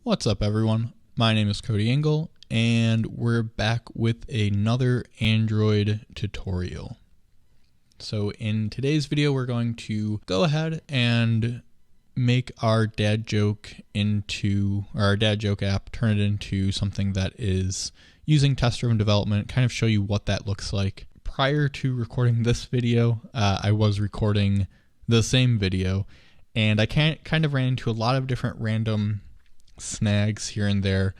What's up, everyone? My name is Cody Engel, and we're back with another Android tutorial. So in today's video, we're going to go ahead and make our dad joke app, turn it into something that is using test-driven development, kind of show you what that looks like. Prior to recording this video, I was recording the same video, and I kind of ran into a lot of different random snags here and there,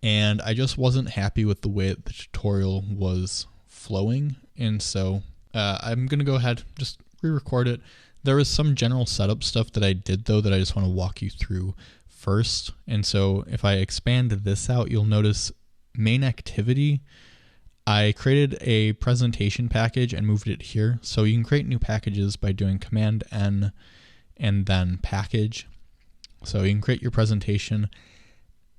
and I just wasn't happy with the way that the tutorial was flowing, and so I'm gonna go ahead just re-record it. There was some general setup stuff that I did though that I just want to walk you through first. And so if I expand this out, you'll notice main activity, I created a presentation package and moved it here. So you can create new packages by doing Command N and then package. So you can create your presentation.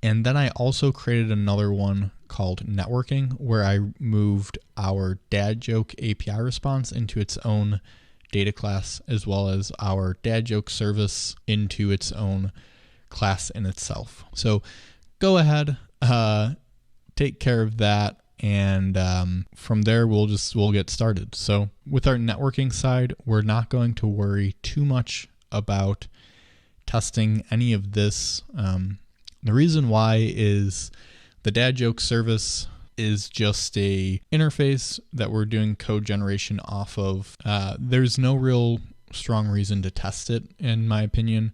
And then I also created another one called networking, where I moved our dad joke API response into its own data class, as well as our dad joke service into its own class in itself. So go ahead, take care of that. And from there, we'll get started. So with our networking side, we're not going to worry too much about testing any of this. The reason why is the dad joke service is just a interface that we're doing code generation off of. There's no real strong reason to test it, in my opinion.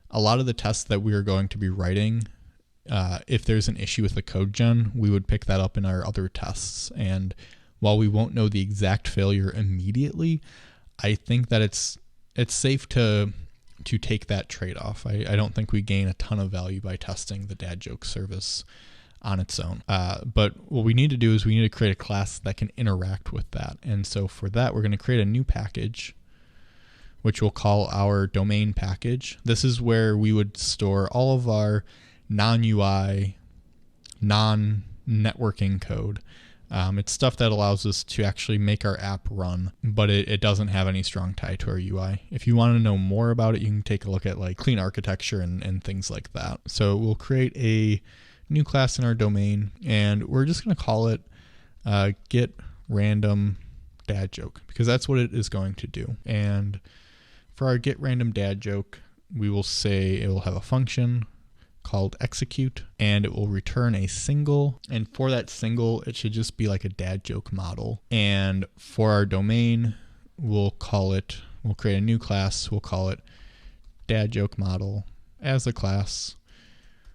A lot of the tests that we are going to be writing, if there's an issue with the code gen, we would pick that up in our other tests. And while we won't know the exact failure immediately, I think that it's safe to take that trade-off. I don't think we gain a ton of value by testing the dad joke service on its own. But what we need to do is we need to create a class that can interact with that. And so for that, we're going to create a new package, which we'll call our domain package. This is where we would store all of our non-UI, non-networking code. It's stuff that allows us to actually make our app run, but it doesn't have any strong tie to our UI. If you want to know more about it, you can take a look at like clean architecture and things like that. So we'll create a new class in our domain, and we're just going to call it get random dad joke, because that's what it is going to do. And for our get random dad joke, we will say it will have a function called execute, and it will return a single, and for that single it should just be like a dad joke model. And for our domain, we'll create a new class, we'll call it dad joke model as a class.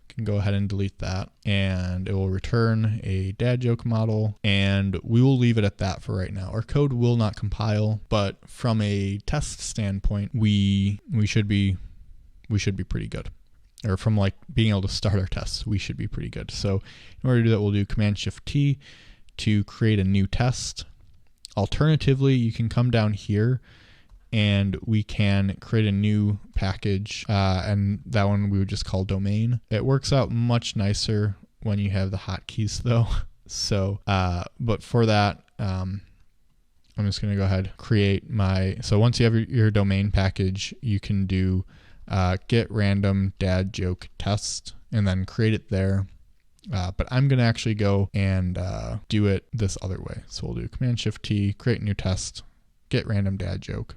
Can go ahead and delete that, and it will return a dad joke model, and we will leave it at that for right now. Our code will not compile, but from a test standpoint, we should be pretty good. Or from like being able to start our tests, we should be pretty good. So in order to do that, we'll do Command-Shift-T to create a new test. Alternatively, you can come down here and we can create a new package, and that one we would just call domain. It works out much nicer when you have the hotkeys though. So, but for that, I'm just going to go ahead create so once you have your domain package, you can do get random dad joke test and then create it there. But I'm going to actually go and do it this other way. So we'll do Command-Shift-T, create new test, get random dad joke,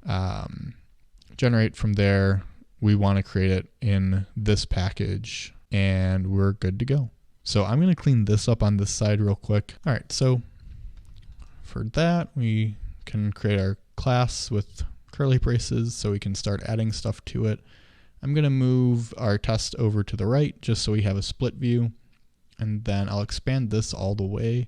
generate from there. We want to create it in this package, and we're good to go. So I'm going to clean this up on this side real quick. All right, so for that, we can create our class with curly braces so we can start adding stuff to it. I'm going to move our test over to the right just so we have a split view, and then I'll expand this all the way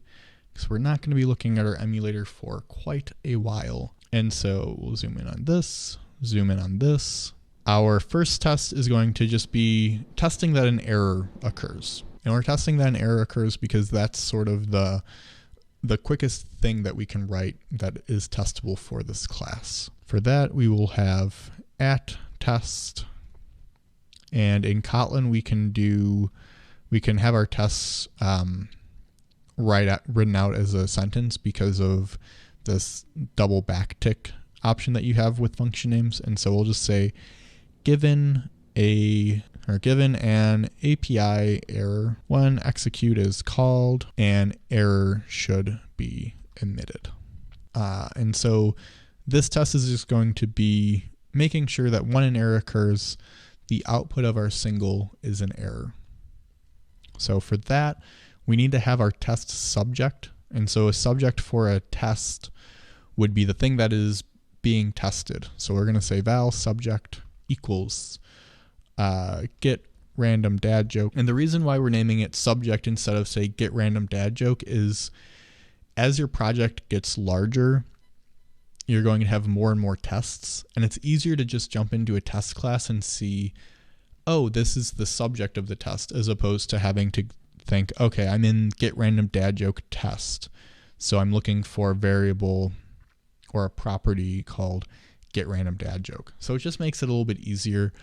because we're not going to be looking at our emulator for quite a while. And so we'll zoom in on this, zoom in on this. Our first test is going to just be testing that an error occurs. And we're testing that an error occurs because that's sort of the quickest thing that we can write that is testable for this class. For that, we will have @test. And in Kotlin, we can have our tests written out as a sentence because of this double backtick option that you have with function names. And so we'll just say, given a or given an API error when execute is called, an error should be emitted. And so this test is just going to be making sure that when an error occurs, the output of our single is an error. So for that, we need to have our test subject. And so a subject for a test would be the thing that is being tested. So we're going to say val subject equals get random dad joke. And the reason why we're naming it subject instead of say get random dad joke is as your project gets larger, you're going to have more and more tests, and it's easier to just jump into a test class and see, oh, this is the subject of the test, as opposed to having to think, okay, I'm in get random dad joke test, so I'm looking for a variable or a property called get random dad joke. So it just makes it a little bit easier.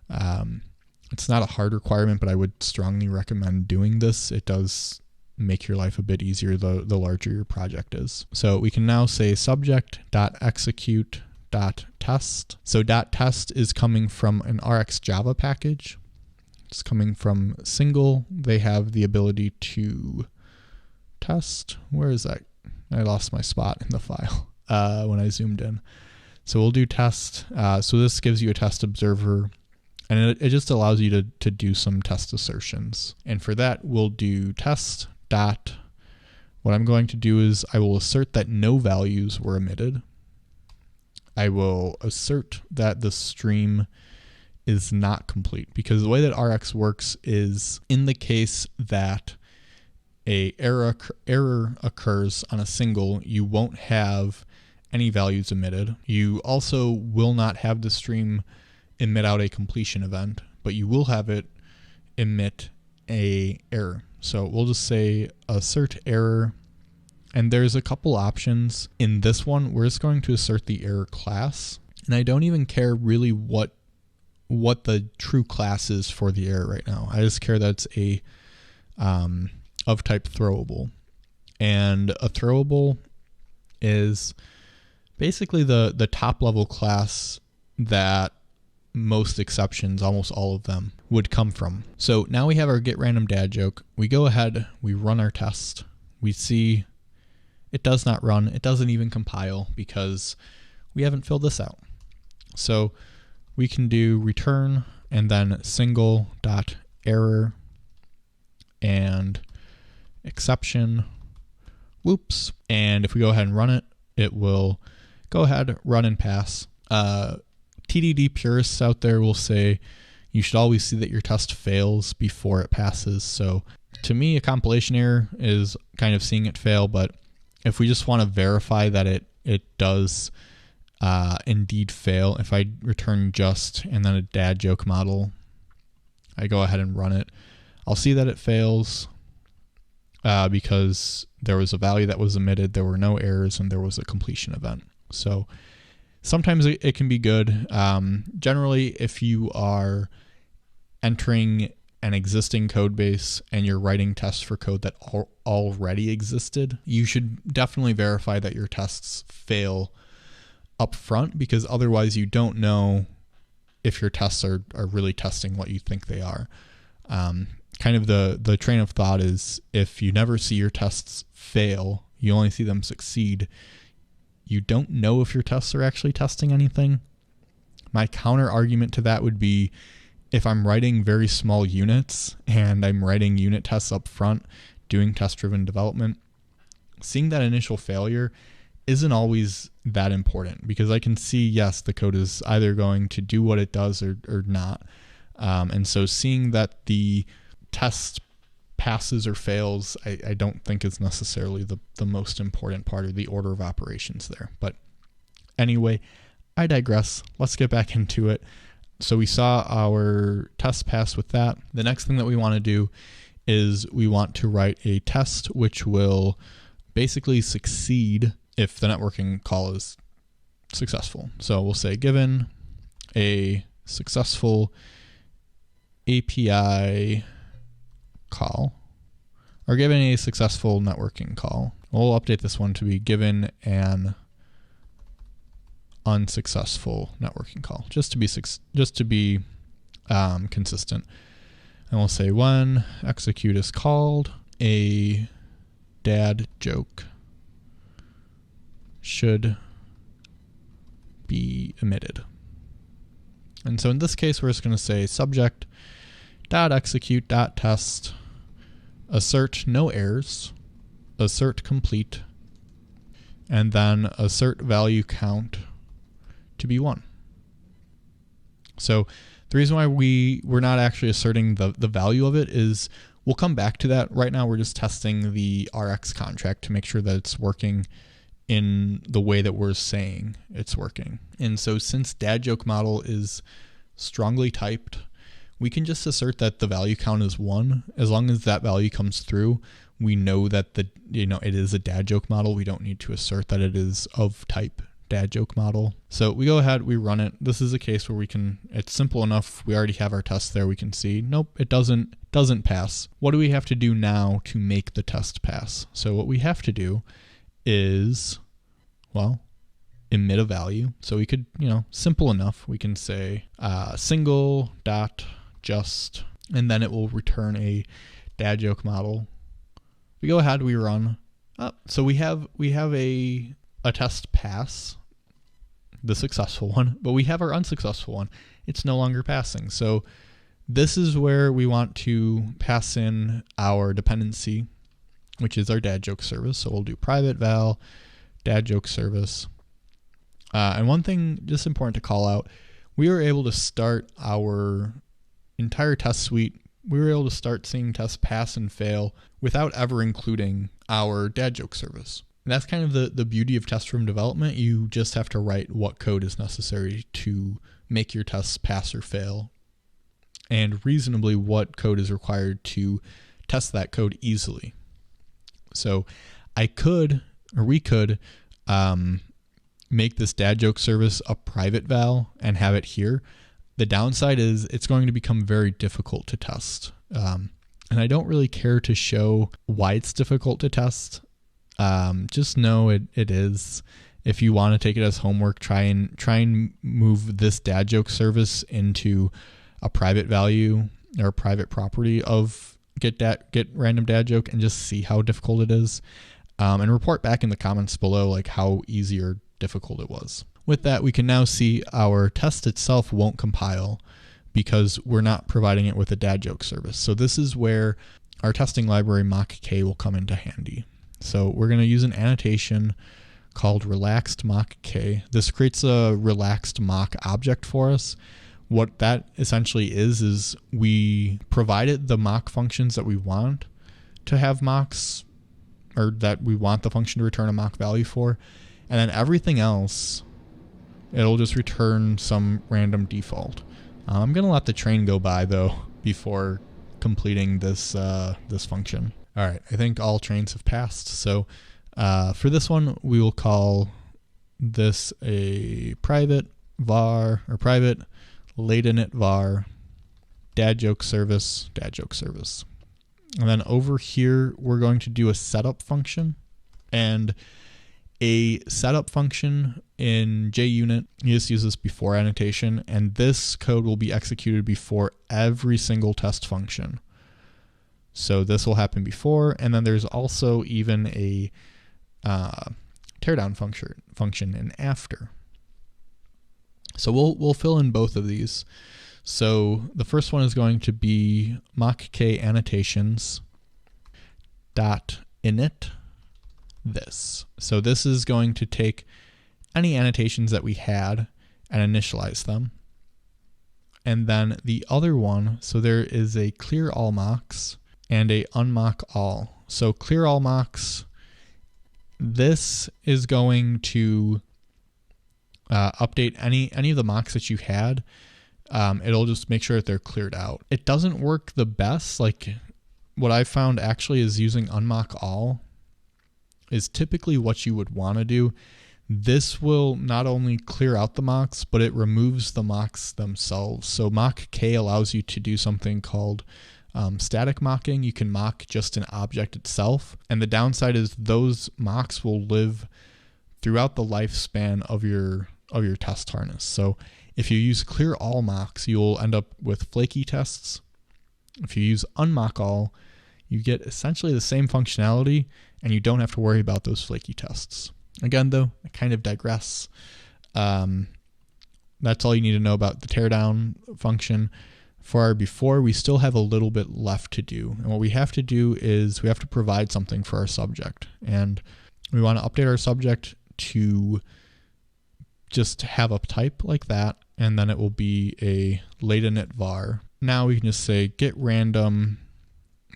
It's not a hard requirement, but I would strongly recommend doing this. It does make your life a bit easier the larger your project is. So we can now say subject.execute.test. So .test is coming from an RX Java package. It's coming from single. They have the ability to test. Where is that? I lost my spot in the file when I zoomed in. So we'll do test. So this gives you a test observer, and it just allows you to do some test assertions. And for that, we'll do test dot. What I'm going to do is I will assert that no values were emitted. I will assert that the stream is not complete, because the way that RX works is in the case that a error occurs on a single, you won't have any values emitted. You also will not have the stream emit out a completion event, but you will have it emit a error. So we'll just say assert error, and there's a couple options. In this one, we're just going to assert the error class, and I don't even care really what the true class is for the error right now. I just care that it's a of type throwable, and a throwable is basically the top level class that most exceptions, almost all of them, would come from. So now we have our get random dad joke. We go ahead, we run our test. We see it does not run. It doesn't even compile because we haven't filled this out. So we can do return and then single dot error and exception. Whoops. And if we go ahead and run it, it will go ahead, run and pass. TDD purists out there will say you should always see that your test fails before it passes. So to me, a compilation error is kind of seeing it fail, but if we just want to verify that it does indeed fail, if I return just and then a dad joke model, I go ahead and run it, I'll see that it fails because there was a value that was emitted, there were no errors, and there was a completion event. So sometimes it can be good. Generally, if you are entering an existing code base and you're writing tests for code that already existed, you should definitely verify that your tests fail up front, because otherwise you don't know if your tests are really testing what you think they are. Kind of the train of thought is if you never see your tests fail, you only see them succeed, you don't know if your tests are actually testing anything. My counter argument to that would be if I'm writing very small units and I'm writing unit tests up front, doing test-driven development, seeing that initial failure isn't always that important, because I can see, yes, the code is either going to do what it does or not. And so seeing that the test passes or fails, I don't think is necessarily the most important part of the order of operations there. But anyway, I digress. Let's get back into it. So we saw our test pass with that. The next thing that we want to do is we want to write a test which will basically succeed if the networking call is successful. So we'll say given a successful API call, or given a successful networking call. We'll update this one to be given an unsuccessful networking call, just to be consistent. And we'll say when execute is called, a dad joke should be emitted. And so in this case, we're just going to say subject dot execute dot test assert no errors, assert complete, and then assert value count to be 1. So the reason why we're not actually asserting the value of it is we'll come back to that. Right now we're just testing the RX contract to make sure that it's working in the way that we're saying it's working. And so since dad joke model is strongly typed, we can just assert that the value count is 1. As long as that value comes through, we know that it is a dad joke model. We don't need to assert that it is of type dad joke model. So we go ahead, we run it. This is a case where it's simple enough. We already have our test there. We can see, nope, it doesn't pass. What do we have to do now to make the test pass? So what we have to do is, well, emit a value. So we could, simple enough. We can say single dot just, and then it will return a dad joke model. We go ahead, we run. So we have a test pass, the successful one, but we have our unsuccessful one. It's no longer passing. So this is where we want to pass in our dependency, which is our dad joke service. So we'll do private val dad joke service. And one thing just important to call out, we were able to start our entire test suite. We were able to start seeing tests pass and fail without ever including our dad joke service. And that's kind of the beauty of test room development. You just have to write what code is necessary to make your tests pass or fail, and reasonably what code is required to test that code easily. So we could make this dad joke service a private val and have it here. The downside is it's going to become very difficult to test. And I don't really care to show why it's difficult to test. Just know it is. If you want to take it as homework, try and move this dad joke service into a private value or a private property of get random dad joke and just see how difficult it is. And report back in the comments below like how easy or difficult it was. With that, we can now see our test itself won't compile because we're not providing it with a dad joke service. So this is where our testing library MockK will come into handy. So we're going to use an annotation called relaxed MockK. This creates a relaxed mock object for us. What that essentially is we provided the mock functions that we want to have mocks, or that we want the function to return a mock value for, and then everything else, it'll just return some random default. I'm going to let the train go by though before completing this function. All right, I think all trains have passed. So for this one, we will call this a private var or private late init var dad joke service. And then over here, we're going to do a setup function, and a setup function in JUnit, you just use this before annotation, and this code will be executed before every single test function. So this will happen before, and then there's also even a teardown function in after. So we'll fill in both of these. So the first one is going to be MockK annotations dot init this. So this is going to take any annotations that we had and initialize them. And then the other one, so there is a clear all mocks and a unmock all. So clear all mocks, this is going to update any of the mocks that you had. It'll just make sure that they're cleared out. It doesn't work the best. Like what I found actually is using unmock all is typically what you would want to do. This will not only clear out the mocks, but it removes the mocks themselves. So MockK allows you to do something called static mocking. You can mock just an object itself. And the downside is those mocks will live throughout the lifespan of your test harness. So If you use clear all mocks, you'll end up with flaky tests. If you use unmock all, you get essentially the same functionality and you don't have to worry about those flaky tests. Again, though, I kind of digress. That's all you need to know about the teardown function. For our before, we still have a little bit left to do. And what we have to do is we have to provide something for our subject. And we want to update our subject to just have a type like that, and then it will be a latent var. Now we can just say get random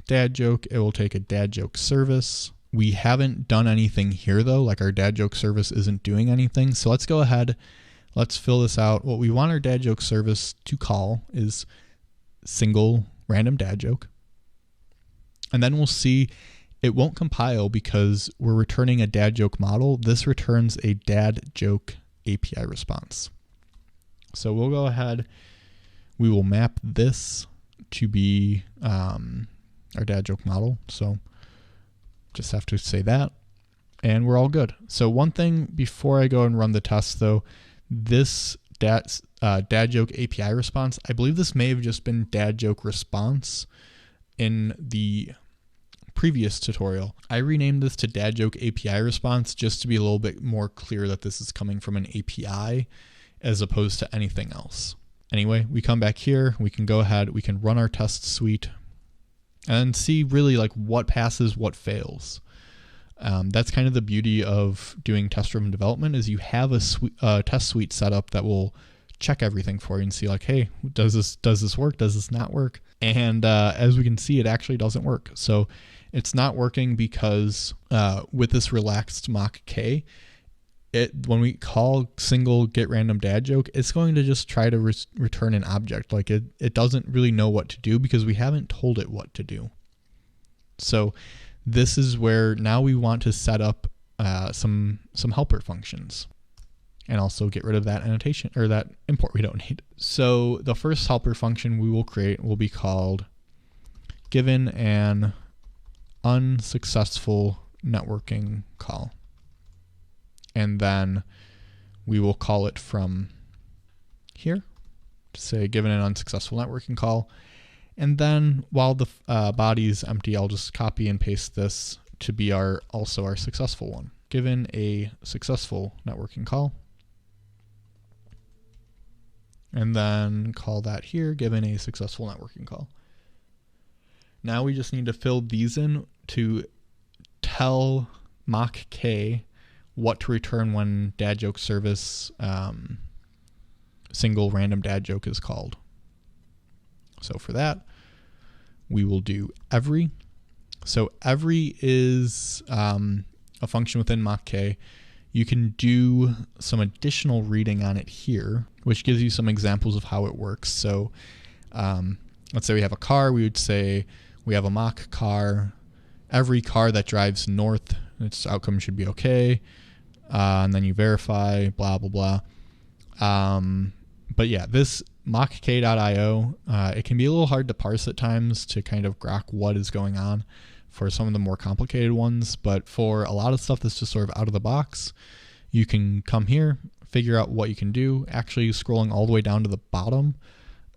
dad joke. It will take a dad joke service. We haven't done anything here though, like our dad joke service isn't doing anything. So let's go ahead, let's fill this out. What we want our dad joke service to call is single random dad joke. And then we'll see it won't compile because we're returning a dad joke model. This returns a dad joke API response. So we'll go ahead, we will map this to be our dad joke model. So just have to say that and we're all good. So one thing before I go and run the test though, this dad joke API response, I believe this may have just been dad joke response in the previous tutorial. I renamed this to dad joke API response just to be a little bit more clear that this is coming from an API as opposed to anything else. Anyway, we come back here, we can go ahead, we can run our test suite and see really like what passes, what fails. That's kind of the beauty of doing test-driven development is you have a test suite set up that will check everything for you and see like, hey, does this work? Does this not work? And as we can see, it actually doesn't work. So it's not working because with this relaxed MockK, when we call single get random dad joke, it's going to just try to return an object. Like it doesn't really know what to do because we haven't told it what to do. So this is where now we want to set up some helper functions and also get rid of that annotation or that import we don't need. So the first helper function we will create will be called given an unsuccessful networking call. And then we will call it from here to say given an unsuccessful networking call. And then while the body is empty, I'll just copy and paste this to be also our successful one. Given a successful networking call. And then call that here, given a successful networking call. Now we just need to fill these in to tell MockK what to return when dad joke service single random dad joke is called. So for that, we will do every. So every is a function within MockK. You can do some additional reading on it here, which gives you some examples of how it works. So let's say we have a car. We would say we have a mock car. Every car that drives north, its outcome should be okay. And then you verify, blah, blah, blah. But yeah, this mockk.io, it can be a little hard to parse at times to kind of grok what is going on for some of the more complicated ones. But for a lot of stuff that's just sort of out of the box, you can come here, figure out what you can do. Actually, scrolling all the way down to the bottom,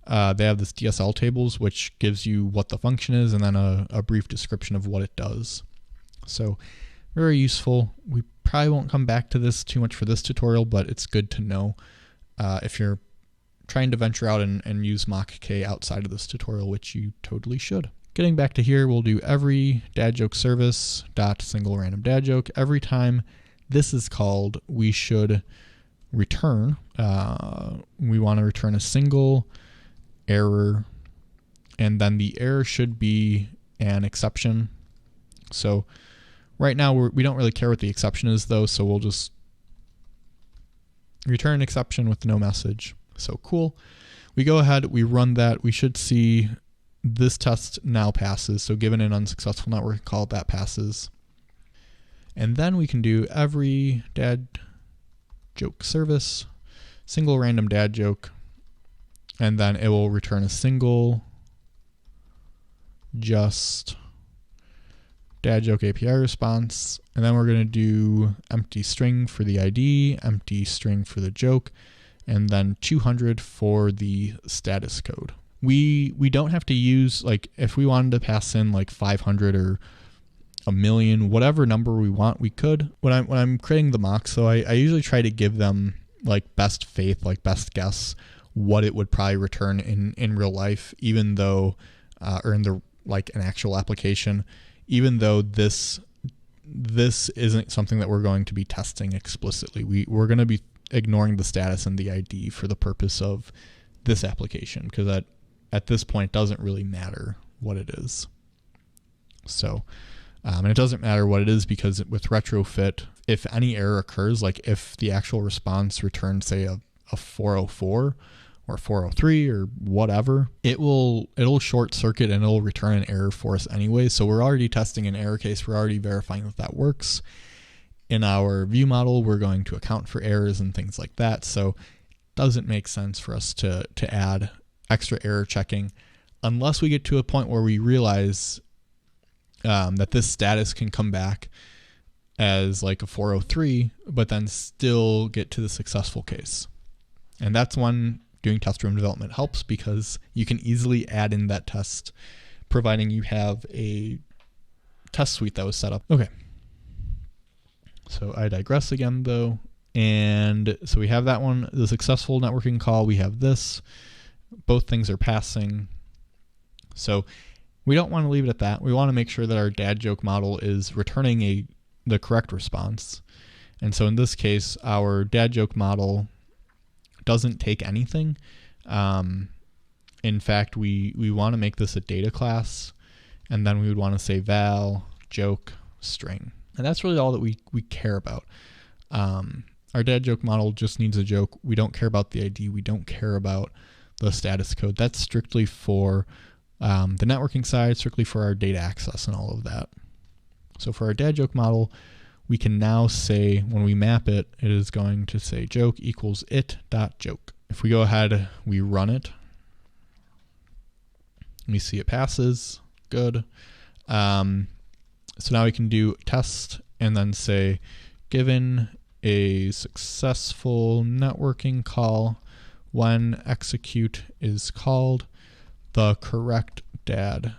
they have this DSL tables, which gives you what the function is and then a brief description of what it does. So very useful. We probably won't come back to this too much for this tutorial, but it's good to know if you're trying to venture out and use MockK outside of this tutorial, which you totally should. Getting back to here, we'll do every dad joke service dot single random dad joke. Every time this is called, we should return. We want to return a single error, and then the error should be an exception. So right now we don't really care what the exception is though, so we'll just return an exception with no message. So cool. We go ahead, we run that. We should see this test now passes. So given an unsuccessful network call, that passes. And then we can do every dad joke service, single random dad joke, and then it will return a single just dad joke API response. And then we're going to do empty string for the ID, empty string for the joke, and then 200 for the status code. We don't have to use, like, if we wanted to pass in like 500 or a million, whatever number we want, we could. When I'm creating the mocks, so I usually try to give them like best faith, like best guess what it would probably return in real life, even though, or in the like an actual application, even though this isn't something that we're going to be testing explicitly. We're going to be ignoring the status and the ID for the purpose of this application, because at this point it doesn't really matter what it is. So, and it doesn't matter what it is because with retrofit, if any error occurs, like if the actual response returns, say a 404 or 403 or whatever, it'll short circuit and it'll return an error for us anyway. So we're already testing an error case. We're already verifying that works. In our view model, we're going to account for errors and things like that. So it doesn't make sense for us to add extra error checking unless we get to a point where we realize that this status can come back as like a 403, but then still get to the successful case. And that's when doing test room development helps, because you can easily add in that test, providing you have a test suite that was set up. Okay. So I digress again though. And so we have that one, the successful networking call. We have this, both things are passing. So we don't want to leave it at that. We want to make sure that our dad joke model is returning the correct response. And so in this case, our dad joke model doesn't take anything. In fact, we want to make this a data class, and then we would want to say val joke string. And that's really all that we care about. Our dad joke model just needs a joke. We don't care about the ID. We don't care about the status code. That's strictly for the networking side, strictly for our data access and all of that. So for our dad joke model, we can now say, when we map it, it is going to say joke equals it.joke. If we go ahead, we run it, we see it passes, good. So now we can do test and then say, given a successful networking call, when execute is called, the correct dad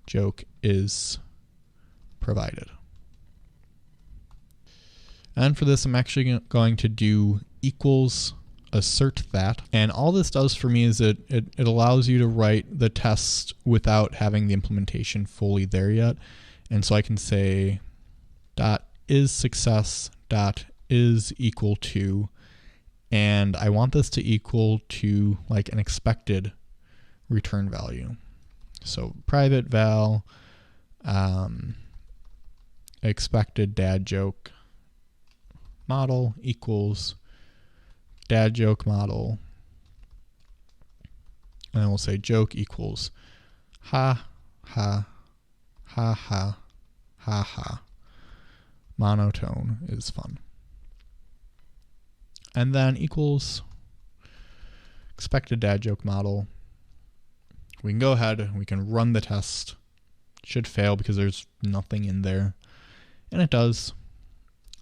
joke is provided. And for this, I'm actually going to do equals assert that. And all this does for me is it allows you to write the test without having the implementation fully there yet. And so I can say dot is success dot is equal to, and I want this to equal to like an expected return value. So private val expected dad joke model equals dad joke model, and then we'll say joke equals ha ha ha ha ha ha. Monotone is fun. And then equals expected dad joke model. We can go ahead and we can run the test. It should fail because there's nothing in there, and it does.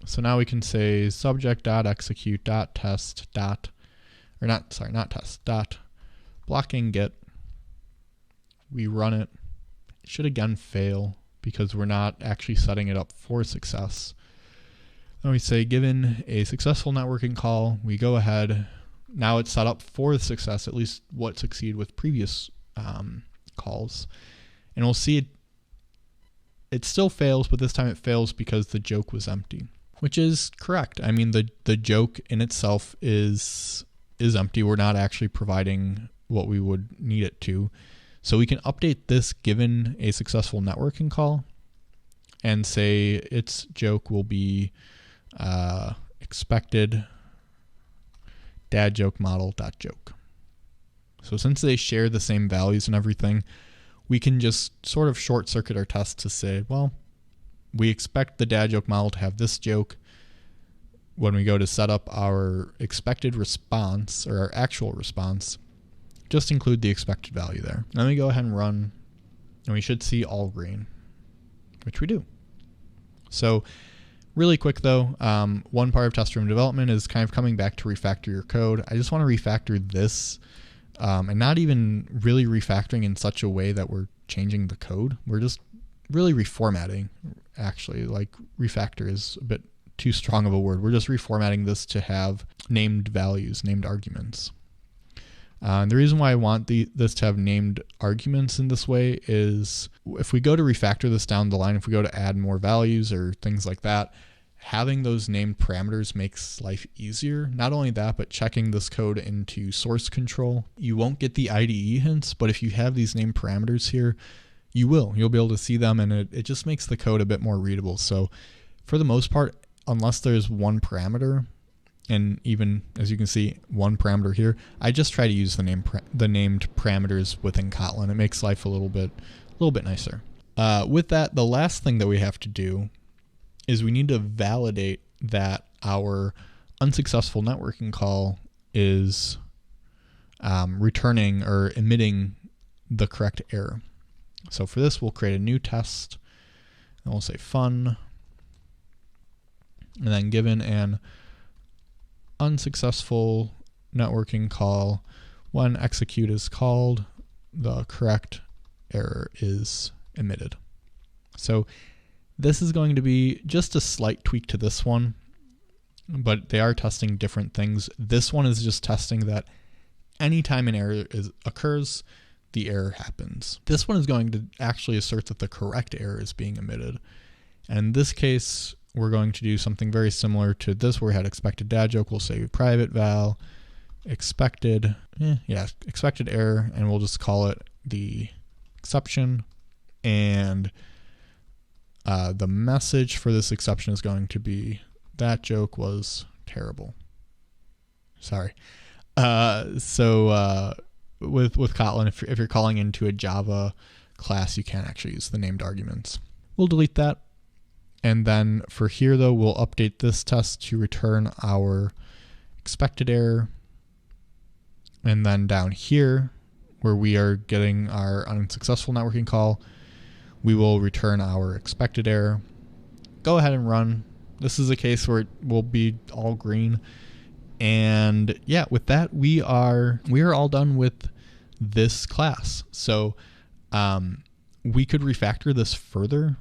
So now we can say subject.execute.test dot, or not test, dot blocking get. We run it. It should again fail because we're not actually setting it up for success. Then we say, given a successful networking call, we go ahead. Now it's set up for success, at least what succeeded with previous calls. And we'll see it still fails, but this time it fails because the joke was empty, which is correct. I mean, the joke in itself is empty. We're not actually providing what we would need it to. So we can update this given a successful networking call and say its joke will be expected dad joke model dot joke. So since they share the same values and everything, we can just sort of short circuit our test to say, well, we expect the dad joke model to have this joke. When we go to set up our expected response or our actual response, just include the expected value there. Then we go ahead and run, and we should see all green, which we do. So Really quick though, one part of test room development is kind of coming back to refactor your code. I just want to refactor this and not even really refactoring in such a way that we're changing the code. We're just really reformatting, actually. Like refactor is a bit too strong of a word. We're just reformatting this to have named values, named arguments. And the reason why I want this to have named arguments in this way is if we go to refactor this down the line, if we go to add more values or things like that, having those named parameters makes life easier. Not only that, but checking this code into source control. You won't get the IDE hints, but if you have these named parameters here, you will. You'll be able to see them, and it just makes the code a bit more readable. So for the most part, unless there's one parameter, and even as you can see, one parameter here, I just try to use the named parameters within Kotlin. It makes life a little bit nicer. With that, the last thing that we have to do is we need to validate that our unsuccessful networking call is returning or emitting the correct error. So for this, we'll create a new test, and we'll say fun, and then given an unsuccessful networking call, when execute is called, the correct error is emitted. So this is going to be just a slight tweak to this one, but they are testing different things. This one is just testing that anytime an error occurs, the error happens. This one is going to actually assert that the correct error is being emitted. And in this case, we're going to do something very similar to this where we had expected dad joke. We'll say private val expected error, and we'll just call it the exception. And the message for this exception is going to be that joke was terrible. Sorry. With Kotlin, if you're calling into a Java class, you can't actually use the named arguments. We'll delete that. And then for here, though, we'll update this test to return our expected error. And then down here, where we are getting our unsuccessful networking call, we will return our expected error. Go ahead and run. This is a case where it will be all green. And yeah, with that, we are all done with this class. So we could refactor this further.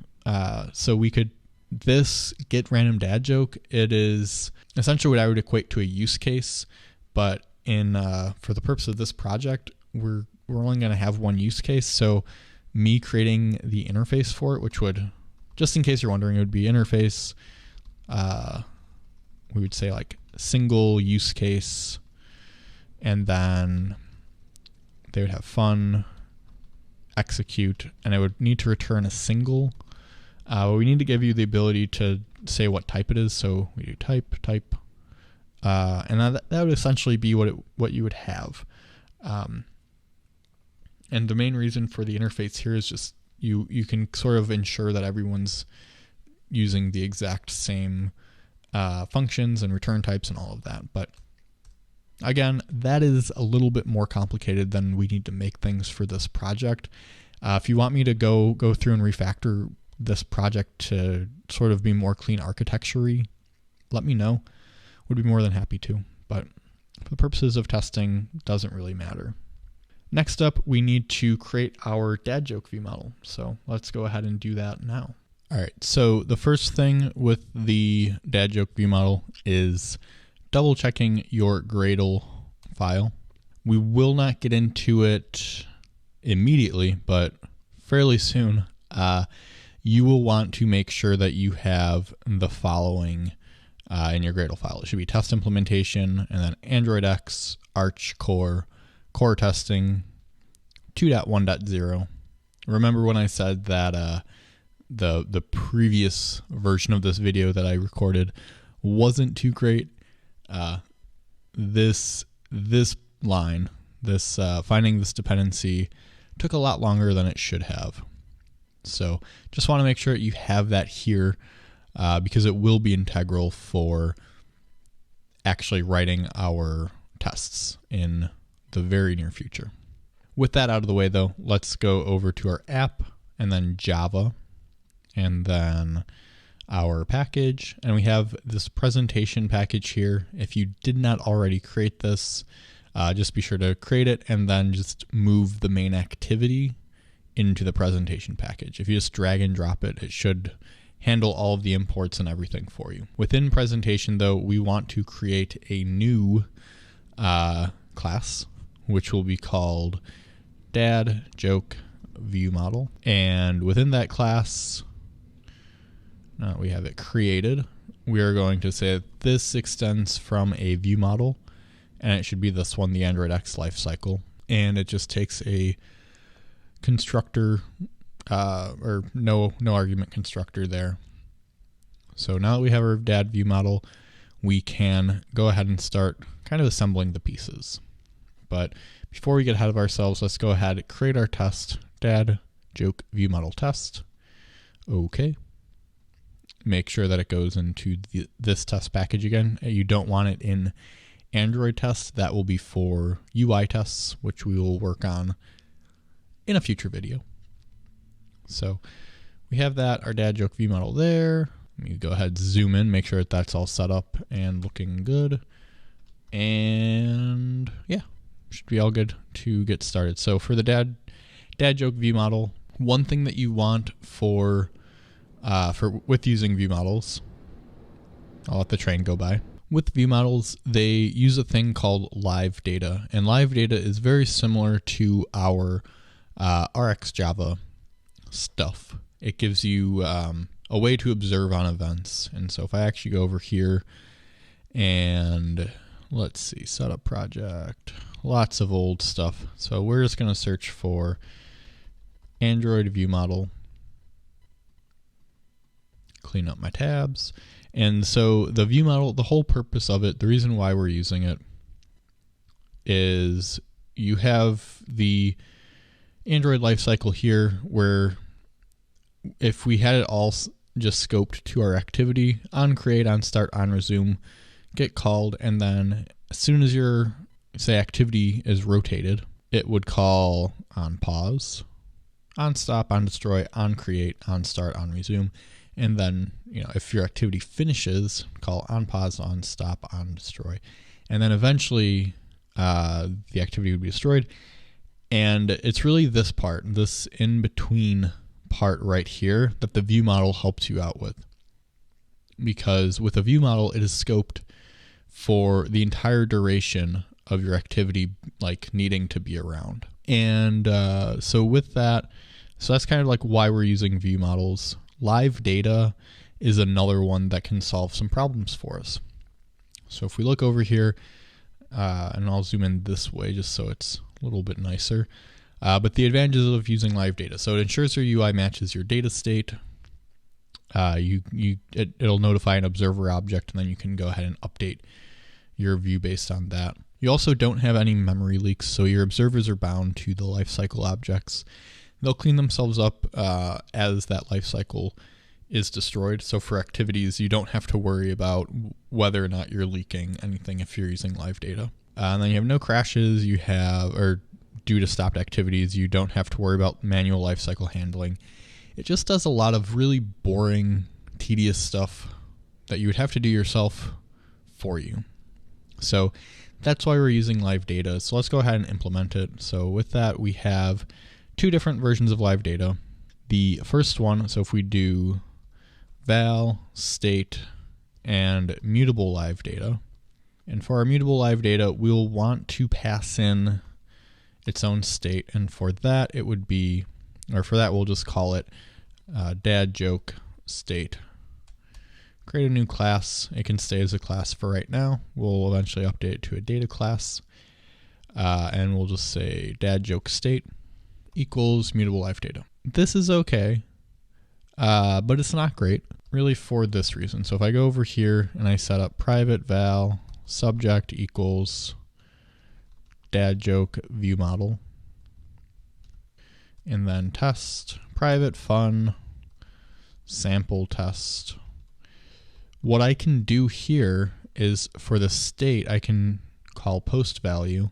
So we could this get random dad joke. It is essentially what I would equate to a use case, but for the purpose of this project, we're only going to have one use case. So me creating the interface for it, which would, just in case you're wondering, it would be interface. We would say like single use case, and then they would have fun, execute, and it would need to return a single. We need to give you the ability to say what type it is. So we do type, and that would essentially be what you would have. And the main reason for the interface here is just you can sort of ensure that everyone's using the exact same functions and return types and all of that. But again, that is a little bit more complicated than we need to make things for this project. If you want me to go through and refactor this project to sort of be more clean architecture-y, let me know. Would be more than happy to. But for the purposes of testing, doesn't really matter. Next up, we need to create our dad joke ViewModel. So let's go ahead and do that now. All right, so the first thing with the dad joke ViewModel is double checking your Gradle file. We will not get into it immediately, but fairly soon. You will want to make sure that you have the following in your Gradle file. It should be test implementation, and then Android X, Arch Core, core testing, 2.1.0. Remember when I said that the previous version of this video that I recorded wasn't too great? This line, finding this dependency, took a lot longer than it should have. So just want to make sure you have that here because it will be integral for actually writing our tests in the very near future. With that out of the way though, let's go over to our app and then Java. And then our package, and we have this presentation package here. If you did not already create this, just be sure to create it and then just move the main activity into the presentation package. If you just drag and drop it, it should handle all of the imports and everything for you. Within presentation though, we want to create a new class, which will be called dad joke ViewModel. And within that class, now that we have it created, we are going to say that this extends from a ViewModel, and it should be this one, the Android X lifecycle. And it just takes a constructor, or no argument constructor there. So now that we have our dad ViewModel, we can go ahead and start kind of assembling the pieces. But before we get ahead of ourselves, let's go ahead and create our test, dad joke ViewModel test. Okay. Make sure that it goes into this test package again. You don't want it in Android test. That will be for UI tests, which we will work on in a future video. So we have that, our dad joke ViewModel there. Let me go ahead and zoom in, make sure that that's all set up and looking good. And yeah, should be all good to get started. So for the dad joke ViewModel, one thing that you want with using ViewModels, I'll let the train go by. With ViewModels, they use a thing called LiveData, and LiveData is very similar to our RxJava stuff. It gives you a way to observe on events. And so if I actually go over here and let's see, setup project, lots of old stuff. So we're just going to search for Android ViewModel, clean up my tabs. And so the ViewModel, the whole purpose of it, the reason why we're using it is you have the Android lifecycle here where if we had it all just scoped to our activity, on create, on start, on resume, get called, and then as soon as your, say, activity is rotated, it would call on pause, on stop, on destroy, on create, on start, on resume. And then, if your activity finishes, call on pause, on stop, on destroy. And then eventually the activity would be destroyed. And it's really this part, this in between part right here, that the ViewModel helps you out with. Because with a ViewModel, it is scoped for the entire duration of your activity, like needing to be around. And so with that, so that's kind of like why we're using ViewModels. LiveData is another one that can solve some problems for us. So if we look over here, and I'll zoom in this way just so it's a little bit nicer. But the advantages of using LiveData. So it ensures your UI matches your data state. It'll notify an observer object, and then you can go ahead and update your view based on that. You also don't have any memory leaks, so your observers are bound to the lifecycle objects. They'll clean themselves up as that lifecycle is destroyed. So for activities, you don't have to worry about whether or not you're leaking anything if you're using LiveData. And then you have no crashes. Or due to stopped activities, you don't have to worry about manual lifecycle handling. It just does a lot of really boring, tedious stuff that you would have to do yourself for you. So that's why we're using LiveData. So let's go ahead and implement it. So with that, we have two different versions of LiveData. The first one, so if we do val, state, and mutable LiveData, and for our mutable LiveData, we'll want to pass in its own state, and for that it would be, or for that we'll just call it dad joke state. Create a new class. It can stay as a class for right now. We'll eventually update it to a data class, and we'll just say dad joke state equals mutable LiveData. This is okay, but it's not great, really, for this reason. So if I go over here and I set up private val subject equals dad joke ViewModel, and then test private fun sample test. What I can do here is for the state, I can call post value,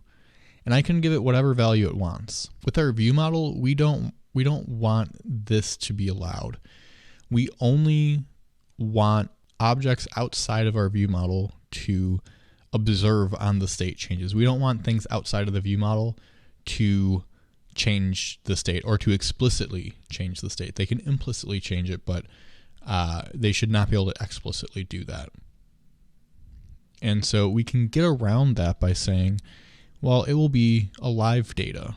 and I can give it whatever value it wants. With our ViewModel, we don't want this to be allowed. We only want objects outside of our view model to observe on the state changes. We don't want things outside of the view model to change the state or to explicitly change the state. They can implicitly change it, but they should not be able to explicitly do that. And so we can get around that by saying, well, it will be a LiveData.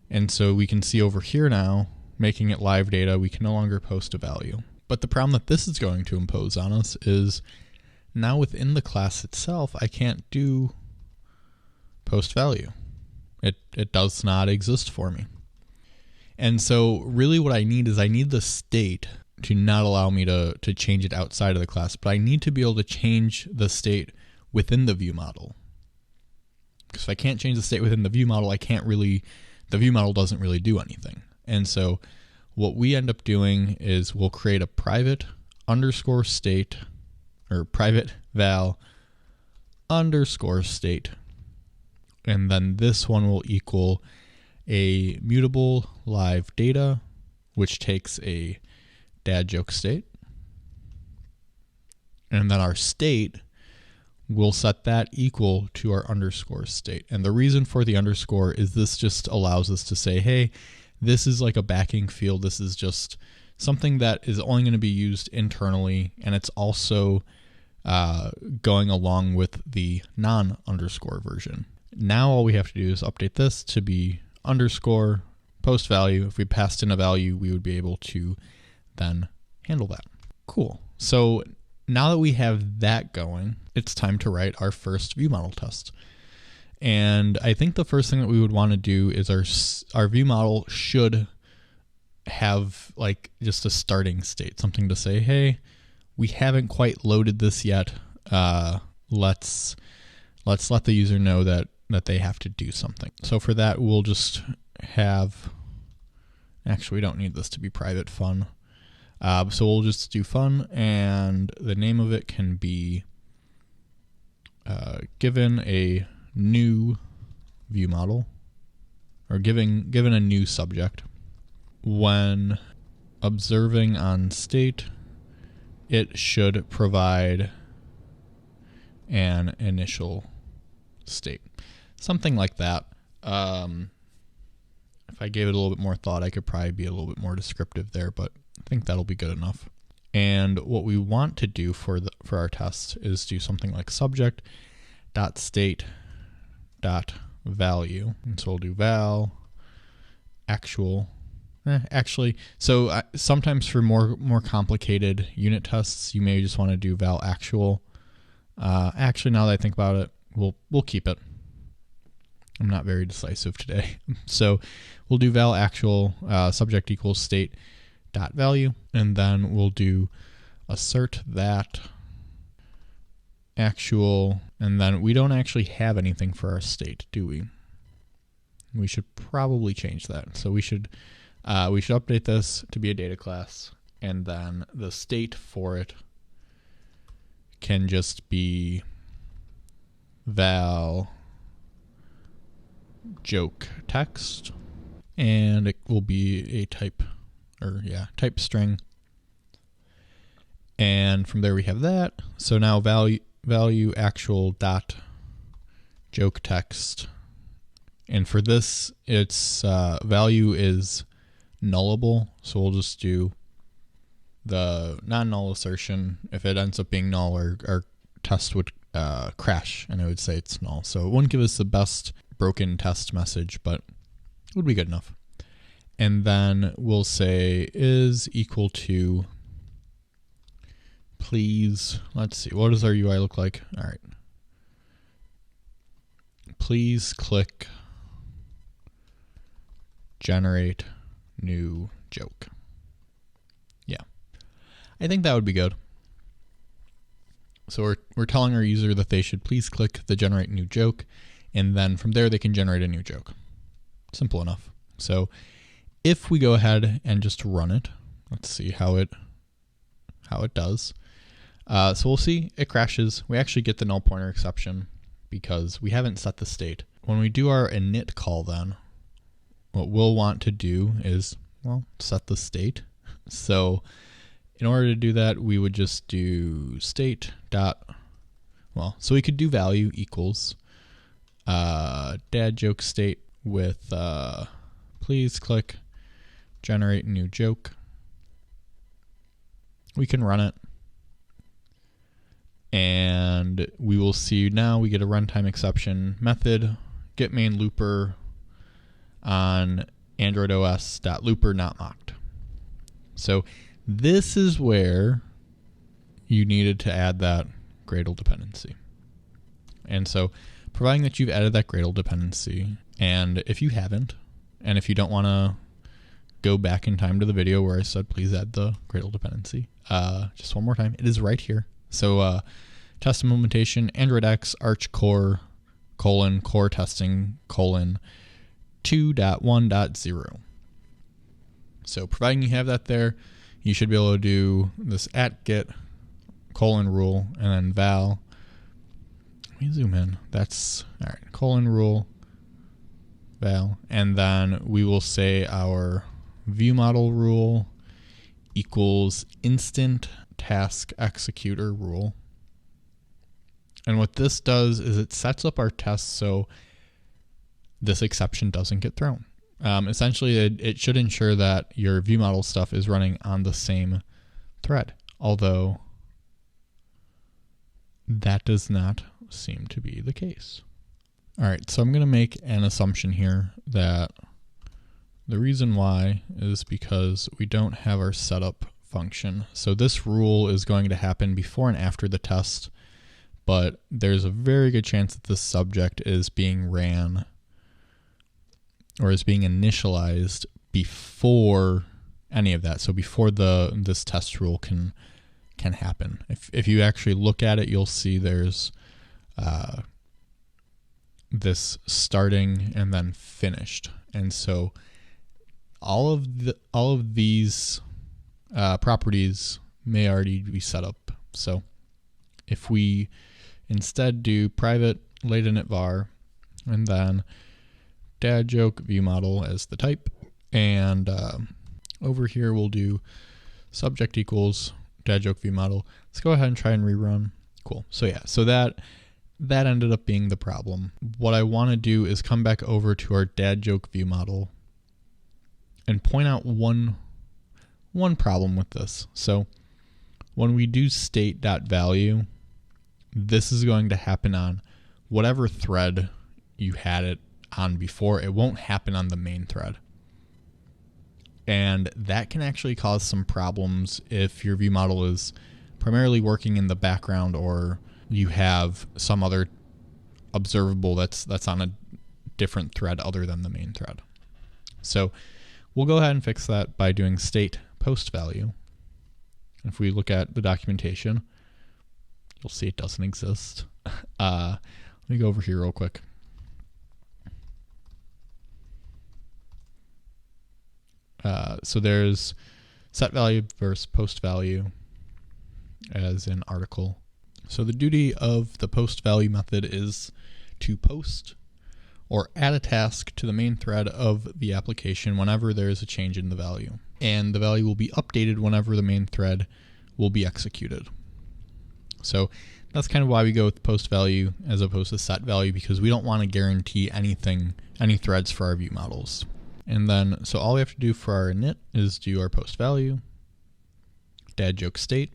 And so we can see over here now, making it LiveData, we can no longer post a value. But the problem that this is going to impose on us is now within the class itself, I can't do post value. It does not exist for me. And so really what I need is I need the state to not allow me to change it outside of the class, but I need to be able to change the state within the view model. Because if I can't change the state within the view model, the view model doesn't really do anything. And so what we end up doing is we'll create a private underscore state, or private val underscore state. And then this one will equal a mutable LiveData, which takes a dad joke state. And then our state, we'll set that equal to our underscore state. And the reason for the underscore is this just allows us to say, hey, this is like a backing field. This is just something that is only going to be used internally. And it's also going along with the non-underscore version. Now all we have to do is update this to be underscore post value. If we passed in a value, we would be able to then handle that. Cool. So now that we have that going, it's time to write our first view model test. And I think the first thing that we would want to do is our view model should have like just a starting state, something to say, hey, we haven't quite loaded this yet. Let's let the user know that they have to do something. So for that, we'll just have, actually, we don't need this to be private fun. So we'll just do fun, and the name of it can be given a new view model, or given a new subject. When observing on state, it should provide an initial state. Something like that. If I gave it a little bit more thought, I could probably be a little bit more descriptive there, but I think that'll be good enough. And what we want to do for our test is do something like subject.state.value. And so we'll do val actual. So sometimes for more complicated unit tests, you may just want to do val actual. Actually, now that I think about it, we'll keep it. I'm not very decisive today. So we'll do val actual subject equals state dot value, and then we'll do assert that actual, and then we don't actually have anything for our state, do we? We should probably change that. So we should update this to be a data class, and then the state for it can just be val joke text, and it will be a type string. And from there we have that. So now value actual dot joke text, and for this its value is nullable. So we'll just do the non-null assertion. If it ends up being null, our test would crash, and it would say it's null. So it wouldn't give us the best broken test message, but it would be good enough. And then we'll say is equal to, please, let's see, what does our UI look like? All right. Please click generate new joke. Yeah, I think that would be good. So we're telling our user that they should please click the generate new joke, and then from there they can generate a new joke. Simple enough. So if we go ahead and just run it, let's see how it does. So we'll see it crashes. We actually get the null pointer exception because we haven't set the state. When we do our init call, then what we'll want to do is, well, set the state. So in order to do that, we would just do state dot, well, so we could do value equals dad joke state with please click generate new joke. We can run it, and we will see now we get a runtime exception method get main looper on Android OS .looper not mocked. So this is where you needed to add that Gradle dependency. And so providing that you've added that Gradle dependency, and if you haven't, and if you don't want to go back in time to the video where I said please add the Gradle dependency, just one more time, it is right here. So test implementation, Android X, Arch Core, core testing, 2.1.0. So providing you have that there, you should be able to do this @get rule and then val. Let me zoom in. That's all right. Rule val, and then we will say our ViewModel rule equals instant task executor rule. And what this does is it sets up our tests so this exception doesn't get thrown. Essentially, it should ensure that your ViewModel stuff is running on the same thread, although that does not seem to be the case. All right, so I'm going to make an assumption here that the reason why is because we don't have our setup function. So this rule is going to happen before and after the test, but there's a very good chance that this subject is being ran or is being initialized before any of that. So before this test rule can happen. If you actually look at it, you'll see there's this starting and then finished. And so all of these properties may already be set up. So if we instead do private late init var and then dad joke ViewModel as the type, and over here we'll do subject equals dad joke ViewModel. Let's go ahead and try and rerun. Cool. So yeah, so that ended up being the problem. What I want to do is come back over to our dad joke ViewModel and point out one problem with this. So when we do state.value, this is going to happen on whatever thread you had it on before. It won't happen on the main thread. And that can actually cause some problems if your ViewModel is primarily working in the background or you have some other observable that's on a different thread other than the main thread. So we'll go ahead and fix that by doing state post value. If we look at the documentation, you'll see it doesn't exist. Let me go over here real quick. So there's set value versus post value as in article. So the duty of the post value method is to post or add a task to the main thread of the application whenever there is a change in the value. And the value will be updated whenever the main thread will be executed. So that's kind of why we go with post value as opposed to set value, because we don't want to guarantee any threads for our ViewModels. And then, so all we have to do for our init is do our post value, dad joke state,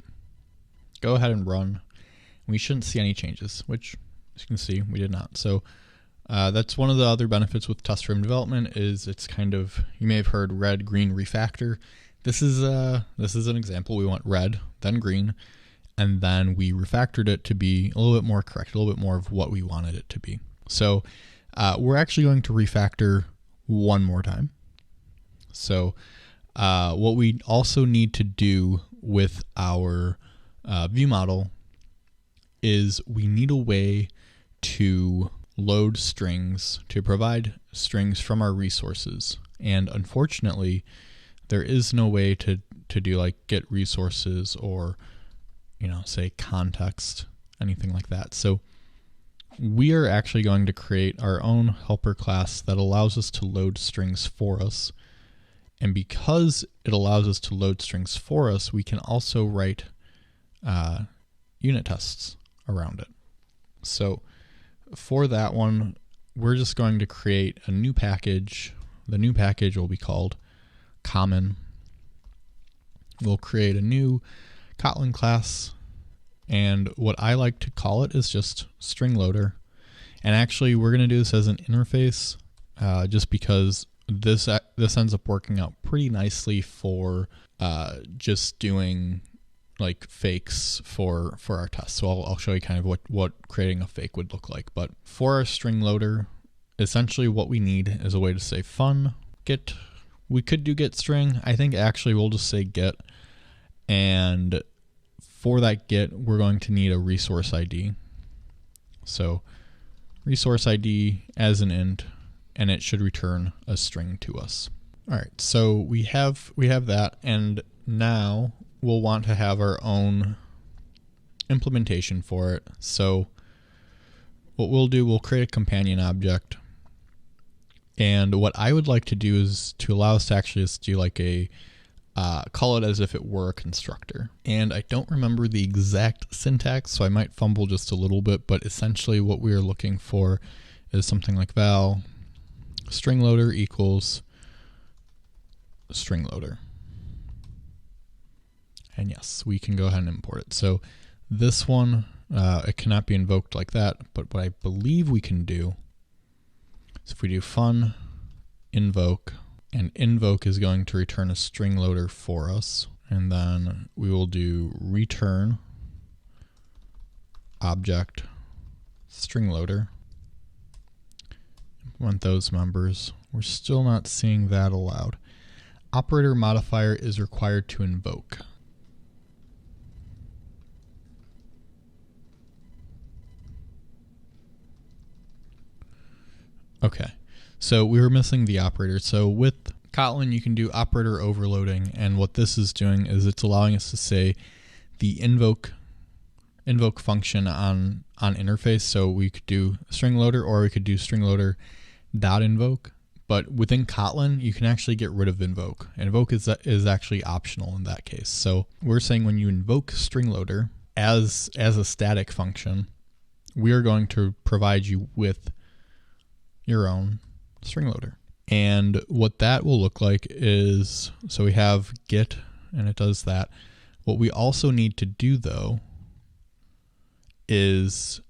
go ahead and run. We shouldn't see any changes, which as you can see, we did not. So that's one of the other benefits with test-driven development is it's kind of, you may have heard red, green, refactor. This is an example. We want red, then green, and then we refactored it to be a little bit more correct, a little bit more of what we wanted it to be. So we're actually going to refactor one more time. So what we also need to do with our ViewModel is we need a way to load strings, to provide strings from our resources. And unfortunately, there is no way to do like get resources or, say context, anything like that. So we are actually going to create our own helper class that allows us to load strings for us. And because it allows us to load strings for us, we can also write unit tests around it. So for that one, we're just going to create a new package. The new package will be called common. We'll create a new Kotlin class, and what I like to call it is just StringLoader. And actually, we're going to do this as an interface, just because this ends up working out pretty nicely for just doing like fakes for our tests. So I'll show you kind of what creating a fake would look like. But for our StringLoader, essentially what we need is a way to say fun get. We could do get string. I think actually we'll just say get. And for that get, we're going to need a resource ID. So resource ID as an int, and it should return a string to us. All right, so we have that, and now we'll want to have our own implementation for it. So what we'll do, we'll create a companion object. And what I would like to do is to allow us to actually just do like a call it as if it were a constructor. And I don't remember the exact syntax, so I might fumble just a little bit, but essentially what we are looking for is something like val StringLoader equals StringLoader. And yes, we can go ahead and import it. So this one, it cannot be invoked like that, but what I believe we can do is if we do fun invoke, and invoke is going to return a StringLoader for us, and then we will do return object StringLoader. Implement those members. We're still not seeing that allowed. Operator modifier is required to invoke. Okay, so we were missing the operator. So with Kotlin, you can do operator overloading, and what this is doing is it's allowing us to say the invoke function on interface. So we could do StringLoader, or we could do StringLoader.invoke. But within Kotlin, you can actually get rid of invoke. Invoke is actually optional in that case. So we're saying when you invoke StringLoader as a static function, we are going to provide you with your own StringLoader. And what that will look like is, so we have get, and it does that. What we also need to do though is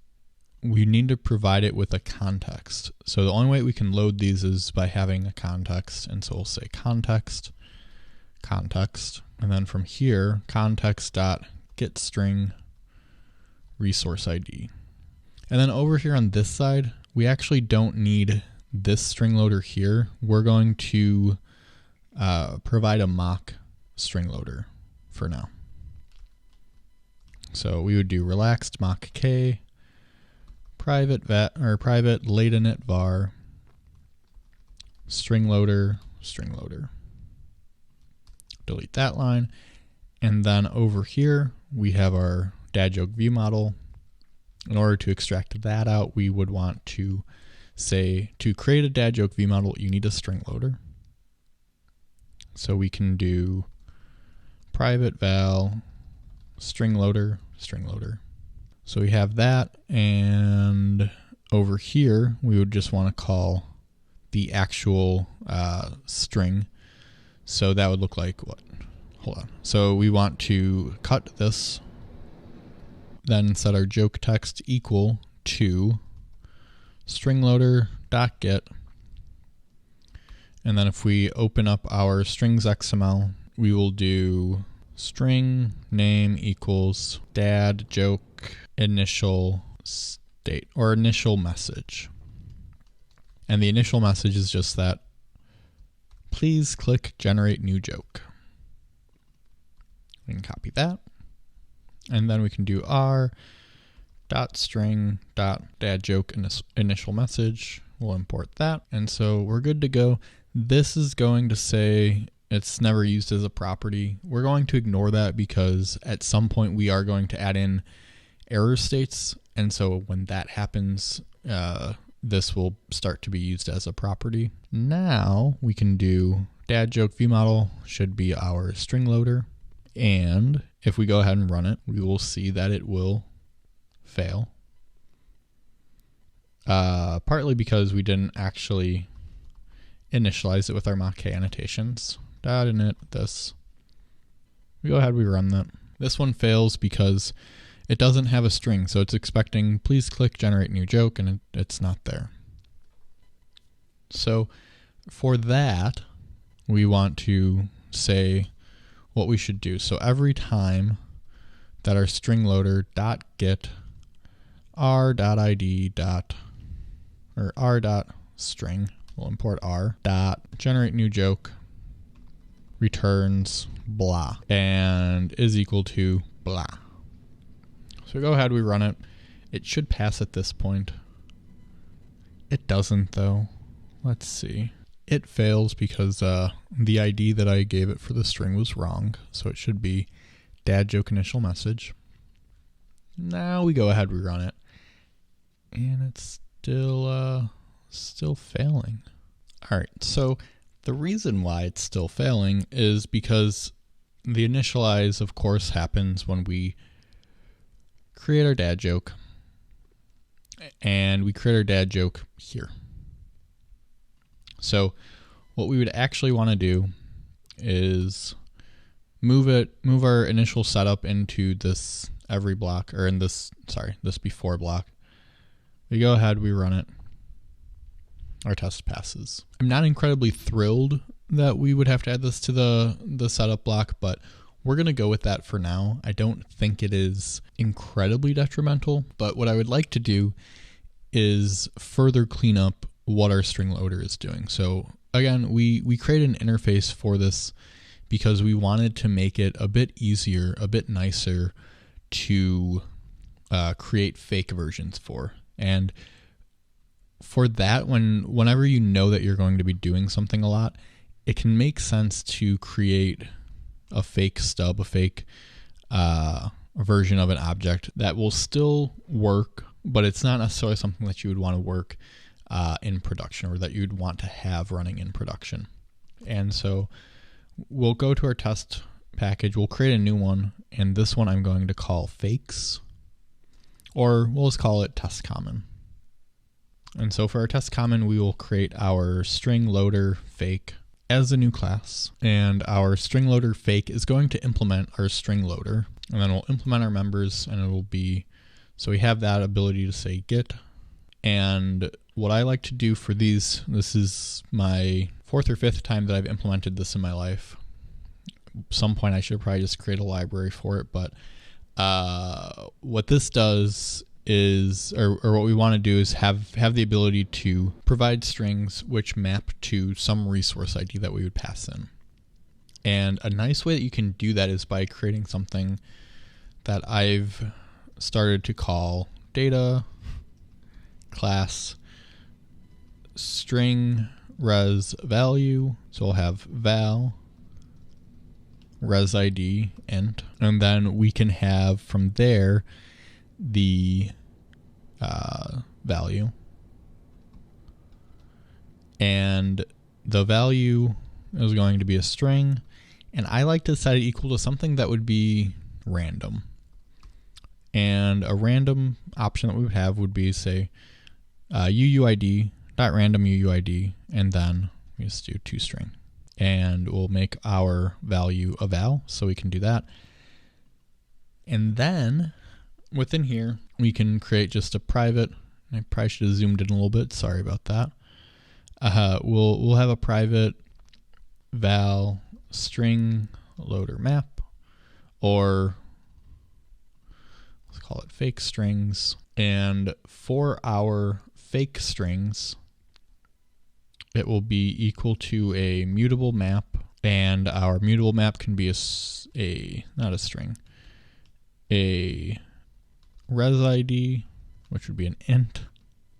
we need to provide it with a context. So the only way we can load these is by having a context. And so we'll say context, and then from here, context.getString resource ID. And then over here on this side, we actually don't need this StringLoader here. We're going to provide a mock StringLoader for now. So we would do relaxed MockK, private late init var, StringLoader. Delete that line. And then over here, we have our dad joke ViewModel. In order to extract that out, we would want to say, to create a dad joke ViewModel, you need a StringLoader. So we can do private val StringLoader. So we have that, and over here, we would just want to call the actual string. So that would look like what? Hold on. So we want to cut this, then set our joke text equal to StringLoader.get. And then if we open up our strings XML, we will do string name equals dad joke initial state, or initial message. And the initial message is just that, please click generate new joke. We can copy that. And then we can do r.string.dadJoke initial message. We'll import that. And so we're good to go. This is going to say it's never used as a property. We're going to ignore that because at some point we are going to add in error states. And so when that happens, this will start to be used as a property. Now we can do dad joke ViewModel should be our StringLoader. And if we go ahead and run it, we will see that it will fail. Partly because we didn't actually initialize it with our MockK annotations. .init this. We go ahead, we run that. This one fails because it doesn't have a string, so it's expecting please click generate new joke, and it's not there. So for that, we want to say what we should do. So every time that our StringLoader.get r.id or r.string, we'll import r dot generate new joke returns blah and is equal to blah. So we go ahead, we run it. It should pass at this point. It doesn't though. Let's see. It fails because the ID that I gave it for the string was wrong. So it should be dad joke initial message. Now we go ahead, we run it. And it's still failing. All right, so the reason why it's still failing is because the initialize, of course, happens when we create our dad joke. And we create our dad joke here. So what we would actually want to do is move our initial setup into this every block, or in this before block. We go ahead, we run it. Our test passes. I'm not incredibly thrilled that we would have to add this to the setup block, but we're going to go with that for now. I don't think it is incredibly detrimental, but what I would like to do is further clean up what our StringLoader is doing. So again, we created an interface for this because we wanted to make it a bit easier, a bit nicer to create fake versions for. And for that, whenever you know that you're going to be doing something a lot, it can make sense to create a fake stub, a fake version of an object that will still work, but it's not necessarily something that you would want to work in production, or that you'd want to have running in production. And so we'll go to our test package, we'll create a new one, and this one I'm going to call fakes, or we'll just call it test common. And so for our test common, we will create our StringLoader fake as a new class, and our StringLoader fake is going to implement our StringLoader, and then we'll implement our members, and it will be, so we have that ability to say get. And what I like to do for these, this is my 4th or 5th time that I've implemented this in my life. At some point I should probably just create a library for it, but what this does is, or what we want to do is have the ability to provide strings which map to some resource ID that we would pass in. And a nice way that you can do that is by creating something that I've started to call data class string res value. So we'll have val res ID int, and then we can have from there the value, and the value is going to be a string, and I like to set it equal to something that would be random. And a random option that we would have would be, say, uuid.random uuid, and then we just do toString, and we'll make our value a val, so we can do that. And then within here, we can create just a private. I probably should have zoomed in a little bit. Sorry about that. We'll have a private val string loader map, or let's call it fake strings. And for our fake strings, it will be equal to a mutable map, and our mutable map can be not a string, a res ID, which would be an int,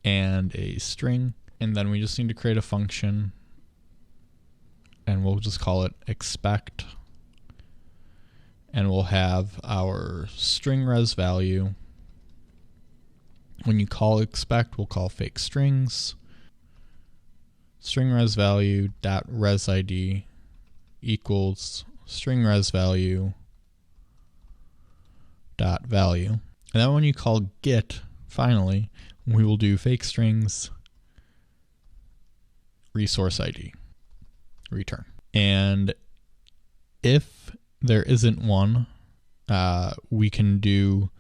and a string. And then we just need to create a function, and we'll just call it expect, and we'll have our string res value. When you call expect, we'll call fake strings, string res value dot res ID equals string res value dot value. And then when you call get, finally, we will do fake strings resource ID return. And if there isn't one, we can do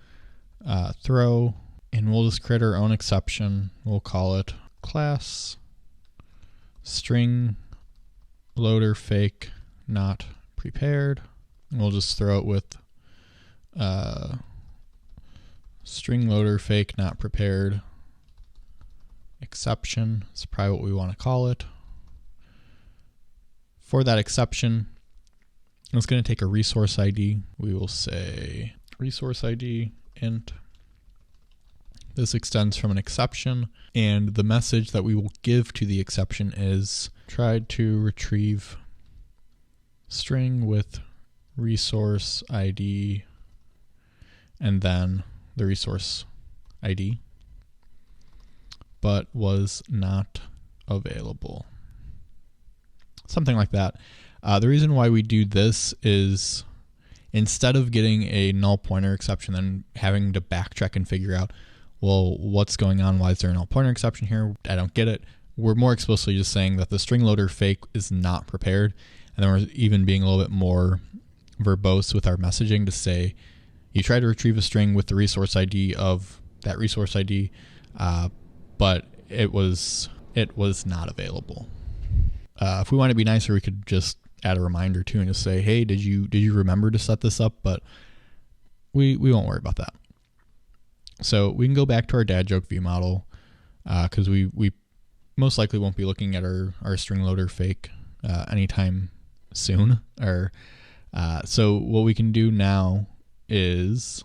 throw, and we'll just create our own exception. We'll call it class string loader fake not prepared. And we'll just throw it with string loader fake not prepared exception. It's probably what we want to call it. For that exception, it's going to take a resource ID. We will say resource ID int. This extends from an exception, and the message that we will give to the exception is tried to retrieve string with resource ID and then the resource ID, but was not available. Something like that. The reason why we do this is instead of getting a null pointer exception and having to backtrack and figure out, well, what's going on? Why is there a null pointer exception here? I don't get it. We're more explicitly just saying that the string loader fake is not prepared. And then we're even being a little bit more verbose with our messaging to say, you try to retrieve a string with the resource ID of that resource ID, but it was not available. If we want to be nicer, we could just add a reminder too and just say, hey, did you remember to set this up? But we won't worry about that. So we can go back to our dad joke view model because we most likely won't be looking at our string loader fake anytime soon. So what we can do now is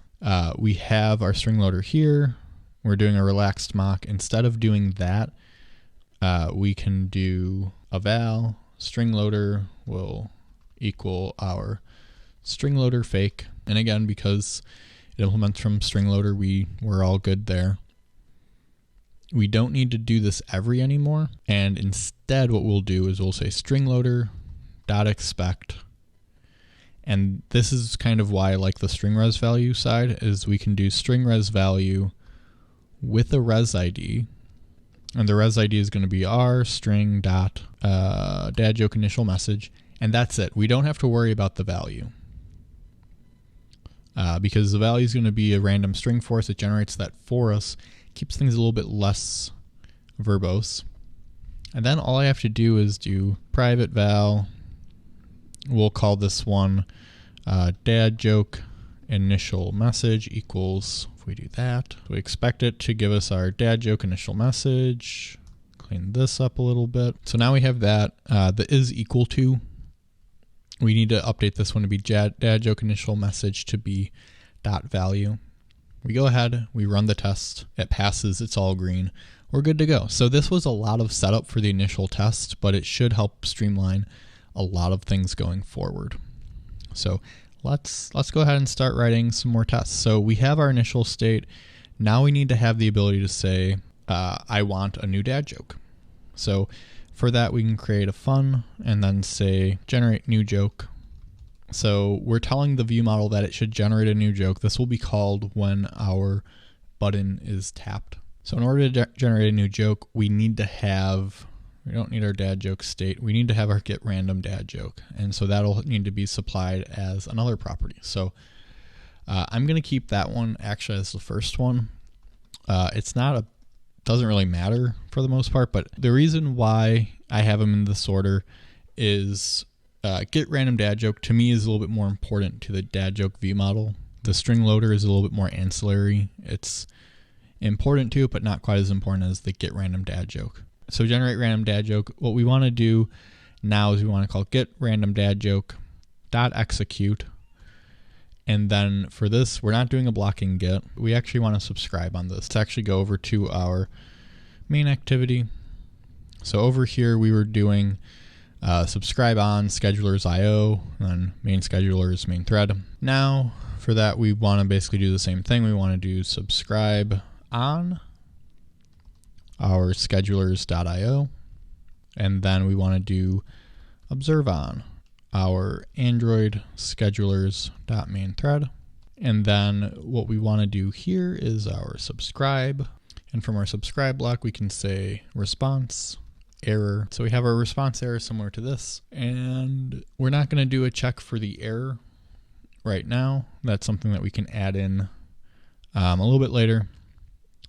we have our string loader here. We're doing a relaxed mock. Instead of doing that, we can do eval string loader will equal our string loader fake. And again, because it implements from string loader, we're all good there. We don't need to do this every anymore. And instead what we'll do is we'll say string loader dot expect. And this is kind of why I like the string res value side, is we can do string res value with a res ID. And the res ID is going to be our string dot dad joke initial message. And that's it. We don't have to worry about the value. Because the value is going to be a random string for us. It generates that for us. Keeps things a little bit less verbose. And then all I have to do is do private val. We'll call this one dad joke initial message equals, if we do that, we expect it to give us our dad joke initial message. Clean this up a little bit. So now we have that. The is equal to, we need to update this one to be dad joke initial message to be dot value. We go ahead, we run the test, it passes, it's all green. We're good to go. So this was a lot of setup for the initial test, but it should help streamline a lot of things going forward. So let's go ahead and start writing some more tests. So we have our initial state. Now we need to have the ability to say, I want a new dad joke. So for that, we can create a fun and then say generate new joke. So we're telling the view model that it should generate a new joke. This will be called when our button is tapped. So in order to generate a new joke, we need to have, we don't need our dad joke state. We need to have our get random dad joke. And so that'll need to be supplied as another property. So I'm going to keep that one actually as the first one. Doesn't really matter for the most part, but the reason why I have them in this order is get random dad joke to me is a little bit more important to the dad joke view model. The string loader is a little bit more ancillary. It's important to it, but not quite as important as the get random dad joke. So generate random dad joke. What we want to do now is we want to call get random dad joke dot execute. And then for this, we're not doing a blocking get. We actually want to subscribe on this to actually go over to our main activity. So over here, we were doing subscribe on schedulers IO, and then main schedulers main thread. Now for that, we want to basically do the same thing. We want to do subscribe on our schedulers.io, and then we want to do observe on our Android schedulers.main thread. And then what we want to do here is our subscribe. And from our subscribe block, we can say response error. So we have our response error similar to this. And we're not going to do a check for the error right now. That's something that we can add in a little bit later.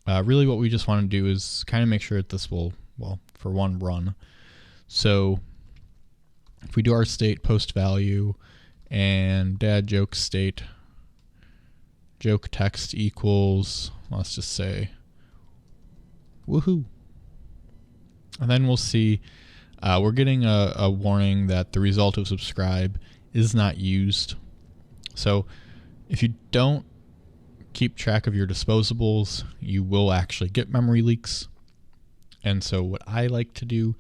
Really what we just want to do is kind of make sure that this will, well, for one, run. So if we do our state post value and dad joke state joke text equals, let's just say woohoo. And then we'll see we're getting a warning that the result of subscribe is not used. So if you don't keep track of your disposables, you will actually get memory leaks. And so what I like to do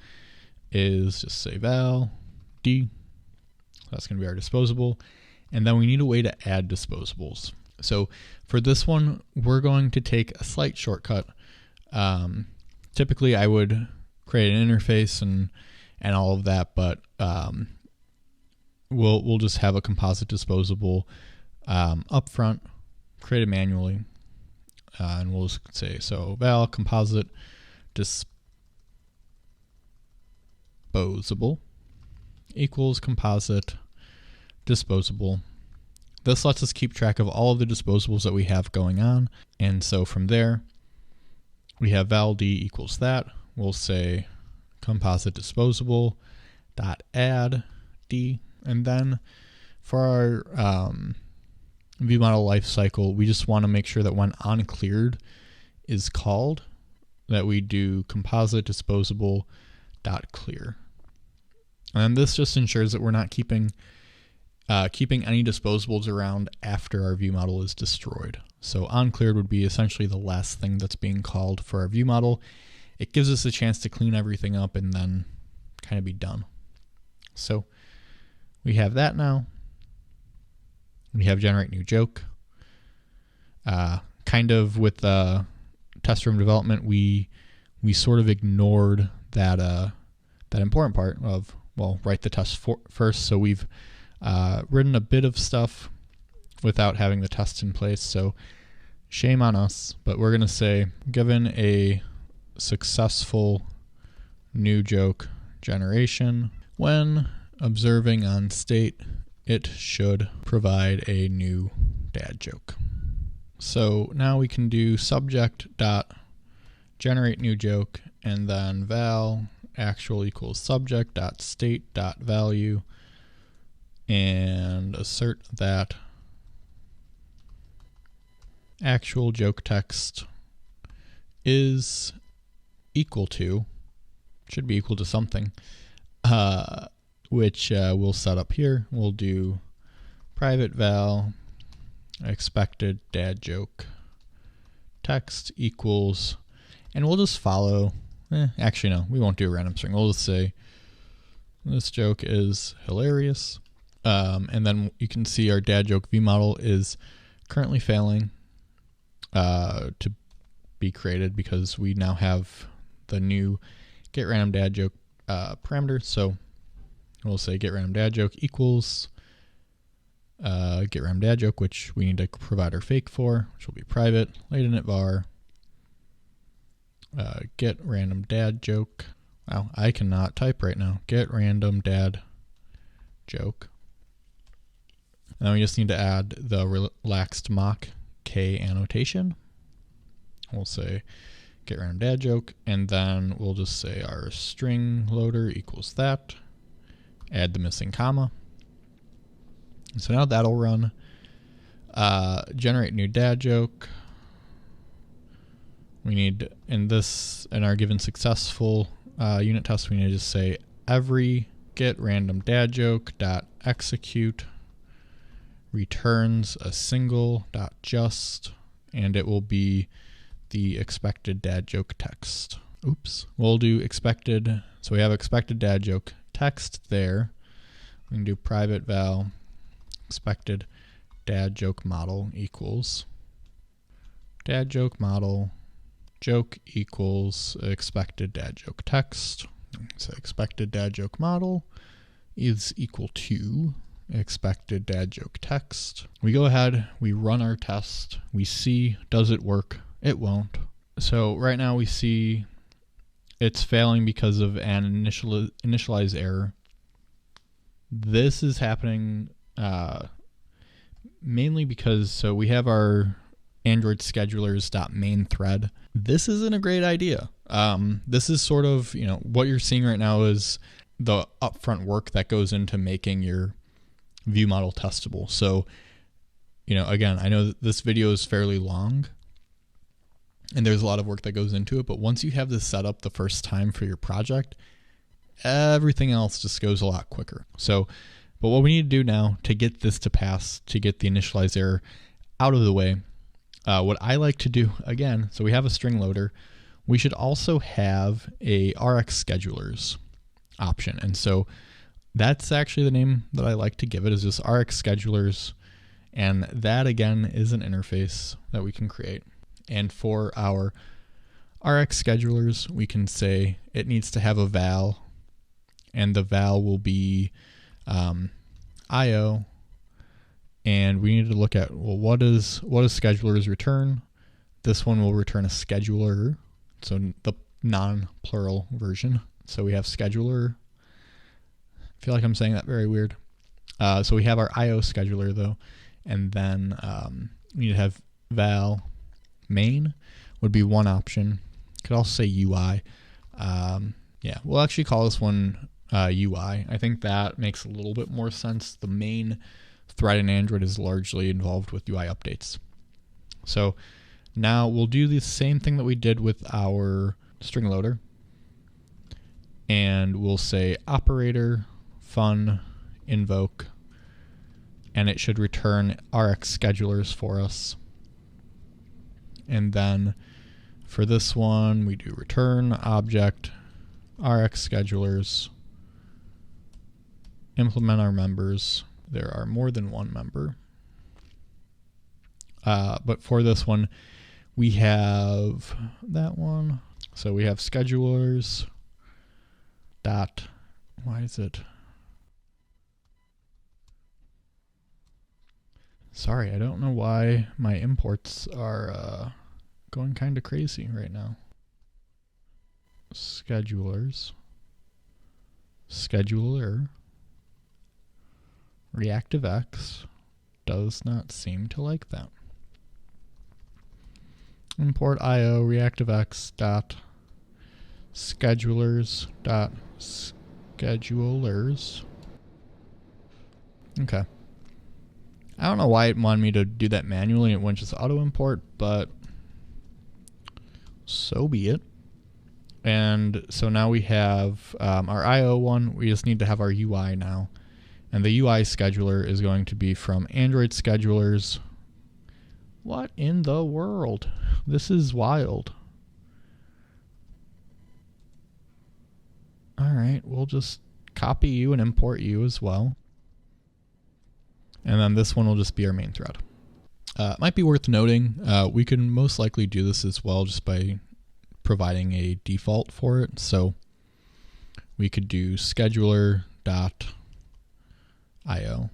is just say val d. That's going to be our disposable. And then we need a way to add disposables. So for this one, we're going to take a slight shortcut. Typically I would create an interface and all of that, but we'll just have a composite disposable up front, create it manually, and we'll just say so val composite disposable equals composite disposable. This lets us keep track of all of the disposables that we have going on. And so from there, we have val d equals that. We'll say composite disposable dot add d. And then for our ViewModel lifecycle, we just want to make sure that when onCleared is called, that we do composite disposable dot clear. And this just ensures that we're not keeping any disposables around after our ViewModel is destroyed. So onCleared would be essentially the last thing that's being called for our ViewModel. It gives us a chance to clean everything up and then kind of be done. So we have that now. We have generate new joke. Kind of with the test room development, we sort of ignored that important part of, well, write the test first. So we've written a bit of stuff without having the test in place. So shame on us, but we're going to say, given a successful new joke generation, when observing on state, it should provide a new dad joke. So now we can do subject dot generate new joke and then val actual equals subject dot state dot value and assert that actual joke text is equal to, should be equal to something, which we'll set up here. We'll do private val expected dad joke text equals, and we'll just follow, actually no, we won't do a random string. We'll just say this joke is hilarious. And then you can see our dad joke ViewModel is currently failing to be created because we now have the new get random dad joke parameter. So we'll say get random dad joke equals get random dad joke, which we need to provide our fake for, which will be private late init var get random dad joke. Wow, I cannot type right now. Get random dad joke. And then we just need to add the relaxed MockK annotation. We'll say get random dad joke, and then we'll just say our StringLoader equals that. Add the missing comma. So now that'll run. Generate new dad joke. We need, in our given successful unit test, we need to just say every get random dad joke dot execute returns a single dot just, and it will be the expected dad joke text. Oops. We'll do expected, so we have expected dad joke text there. We can do private val expected dad joke model equals dad joke model joke equals expected dad joke text. So expected dad joke model is equal to expected dad joke text. We go ahead, we run our test, we see, does it work? It won't. So right now we see it's failing because of an initialize error. This is happening mainly because, so we have our Android schedulers.main thread. This isn't a great idea. This is sort of, what you're seeing right now is the upfront work that goes into making your ViewModel testable. So, again, I know that this video is fairly long and there's a lot of work that goes into it, but once you have this set up the first time for your project, everything else just goes a lot quicker. So, but what we need to do now to get this to pass, to get the initialize error out of the way, what I like to do, again, so we have a StringLoader, we should also have a RX schedulers option. And so that's actually the name that I like to give it, is just RX schedulers. And that again is an interface that we can create. And for our RX schedulers, we can say it needs to have a val, and the val will be IO. And we need to look at, well, what does schedulers return? This one will return a scheduler, so the non-plural version. So we have scheduler. I feel like I'm saying that very weird. So we have our IO scheduler though, and then we need to have val main would be one option. Could also say UI. Yeah, we'll actually call this one UI. I think that makes a little bit more sense. The main thread in Android is largely involved with UI updates. So now we'll do the same thing that we did with our StringLoader, and we'll say operator fun invoke, and it should return RX schedulers for us. And then for this one, we do return object RX schedulers, implement our members. There are more than one member. But for this one, we have that one. So we have schedulers dot, why is it? Sorry, I don't know why my imports are going kind of crazy right now. Schedulers, scheduler, ReactiveX does not seem to like that. Import IO ReactiveX dot schedulers dot schedulers. Okay. I don't know why it wanted me to do that manually. It went just auto import, but so be it. And so now we have our IO one. We just need to have our UI now. And the UI scheduler is going to be from Android schedulers. What in the world? This is wild. All right, we'll just copy you and import you as well. And then this one will just be our main thread. It might be worth noting, we can most likely do this as well just by providing a default for it. So we could do scheduler dot IO.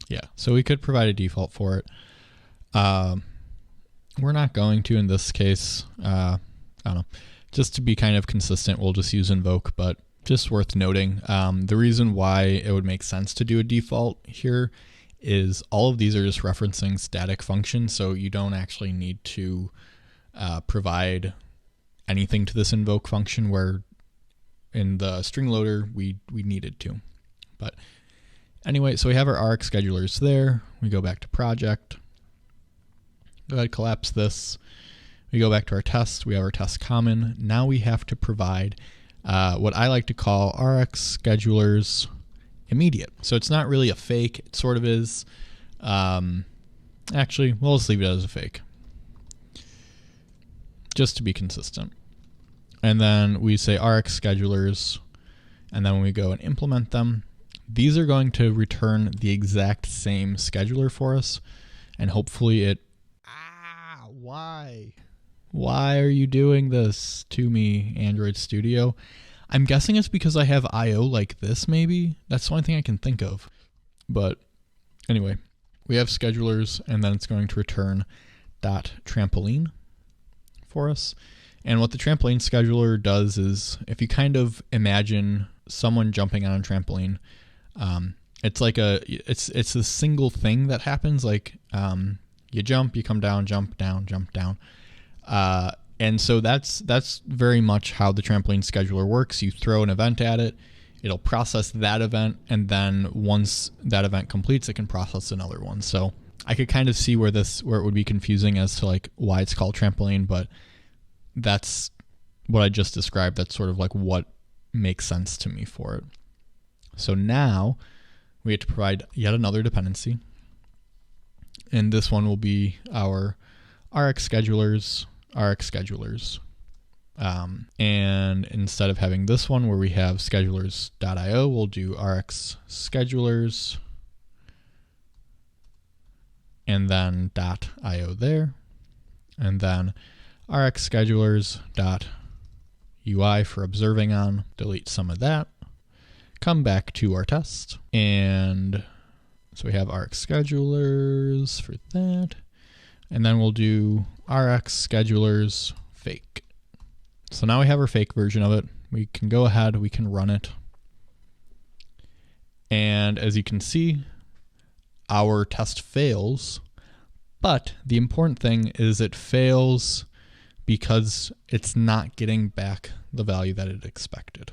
Yeah, so we could provide a default for it. We're not going to in this case. I don't know. Just to be kind of consistent, we'll just use invoke, but just worth noting, the reason why it would make sense to do a default here is all of these are just referencing static functions, so you don't actually need to provide anything to this invoke function, where in the StringLoader we needed to. But anyway, so we have our RX schedulers there. We go back to project. Go ahead, collapse this. We go back to our test. We have our test common. Now we have to provide what I like to call RX schedulers immediate. So it's not really a fake. It sort of is. Actually, we'll just leave it as a fake, just to be consistent. And then we say RX schedulers, and then when we go and implement them, these are going to return the exact same scheduler for us, and hopefully it... why? Why are you doing this to me, Android Studio? I'm guessing it's because I have I/O like this, maybe? That's the only thing I can think of. But anyway, we have schedulers, and then it's going to return .trampoline for us. And what the trampoline scheduler does is, if you kind of imagine someone jumping on a trampoline, it's like it's a single thing that happens. Like you jump, you come down, jump down, jump down. And so that's very much how the trampoline scheduler works. You throw an event at it, it'll process that event, and then once that event completes, it can process another one. So I could kind of see where it would be confusing as to like why it's called trampoline, but that's what I just described. That's sort of like what makes sense to me for it. So now we have to provide yet another dependency, and this one will be our RX schedulers. And instead of having this one where we have schedulers.io, we'll do RX schedulers and then .io there, and then RX schedulers.ui for observing on. Delete some of that. Come back to our test, and so we have RX schedulers for that. And then we'll do RX schedulers fake. So now we have our fake version of it. We can go ahead, we can run it. And as you can see, our test fails. But the important thing is it fails because it's not getting back the value that it expected,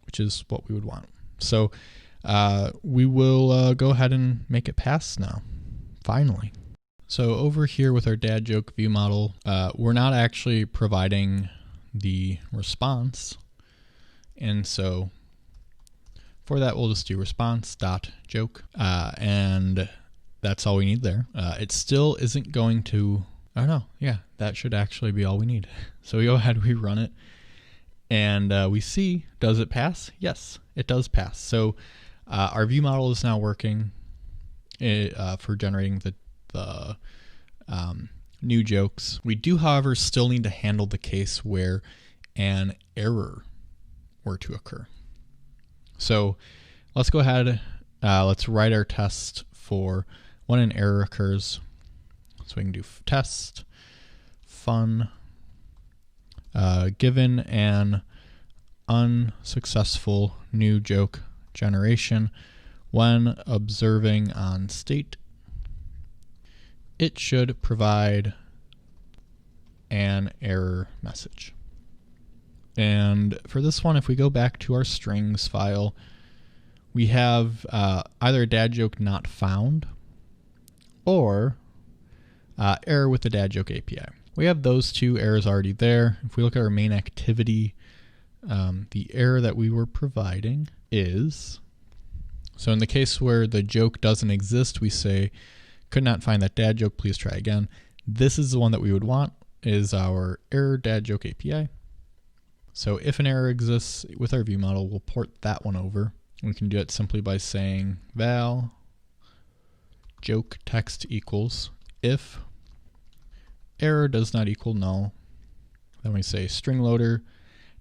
which is what we would want. So we will go ahead and make it pass now, finally. So over here with our dad joke view model, we're not actually providing the response. And so for that, we'll just do response.joke. And that's all we need there. It still isn't going to, oh no, yeah, that should actually be all we need. So we go ahead, we run it, and we see, does it pass? Yes, it does pass. So our view model is now working for generating the new jokes. We do, however, still need to handle the case where an error were to occur. So let's go ahead, let's write our test for when an error occurs. So we can do test fun given an unsuccessful new joke generation when observing on state, it should provide an error message. And for this one, if we go back to our strings file, we have either a dad joke not found or error with the dad joke API. We have those two errors already there. If we look at our main activity, the error that we were providing is, so in the case where the joke doesn't exist, we say, could not find that dad joke, please try again. This is the one that we would want, is our error dad joke API. So if an error exists with our view model, we'll port that one over. We can do it simply by saying val joke text equals if error does not equal null. Then we say StringLoader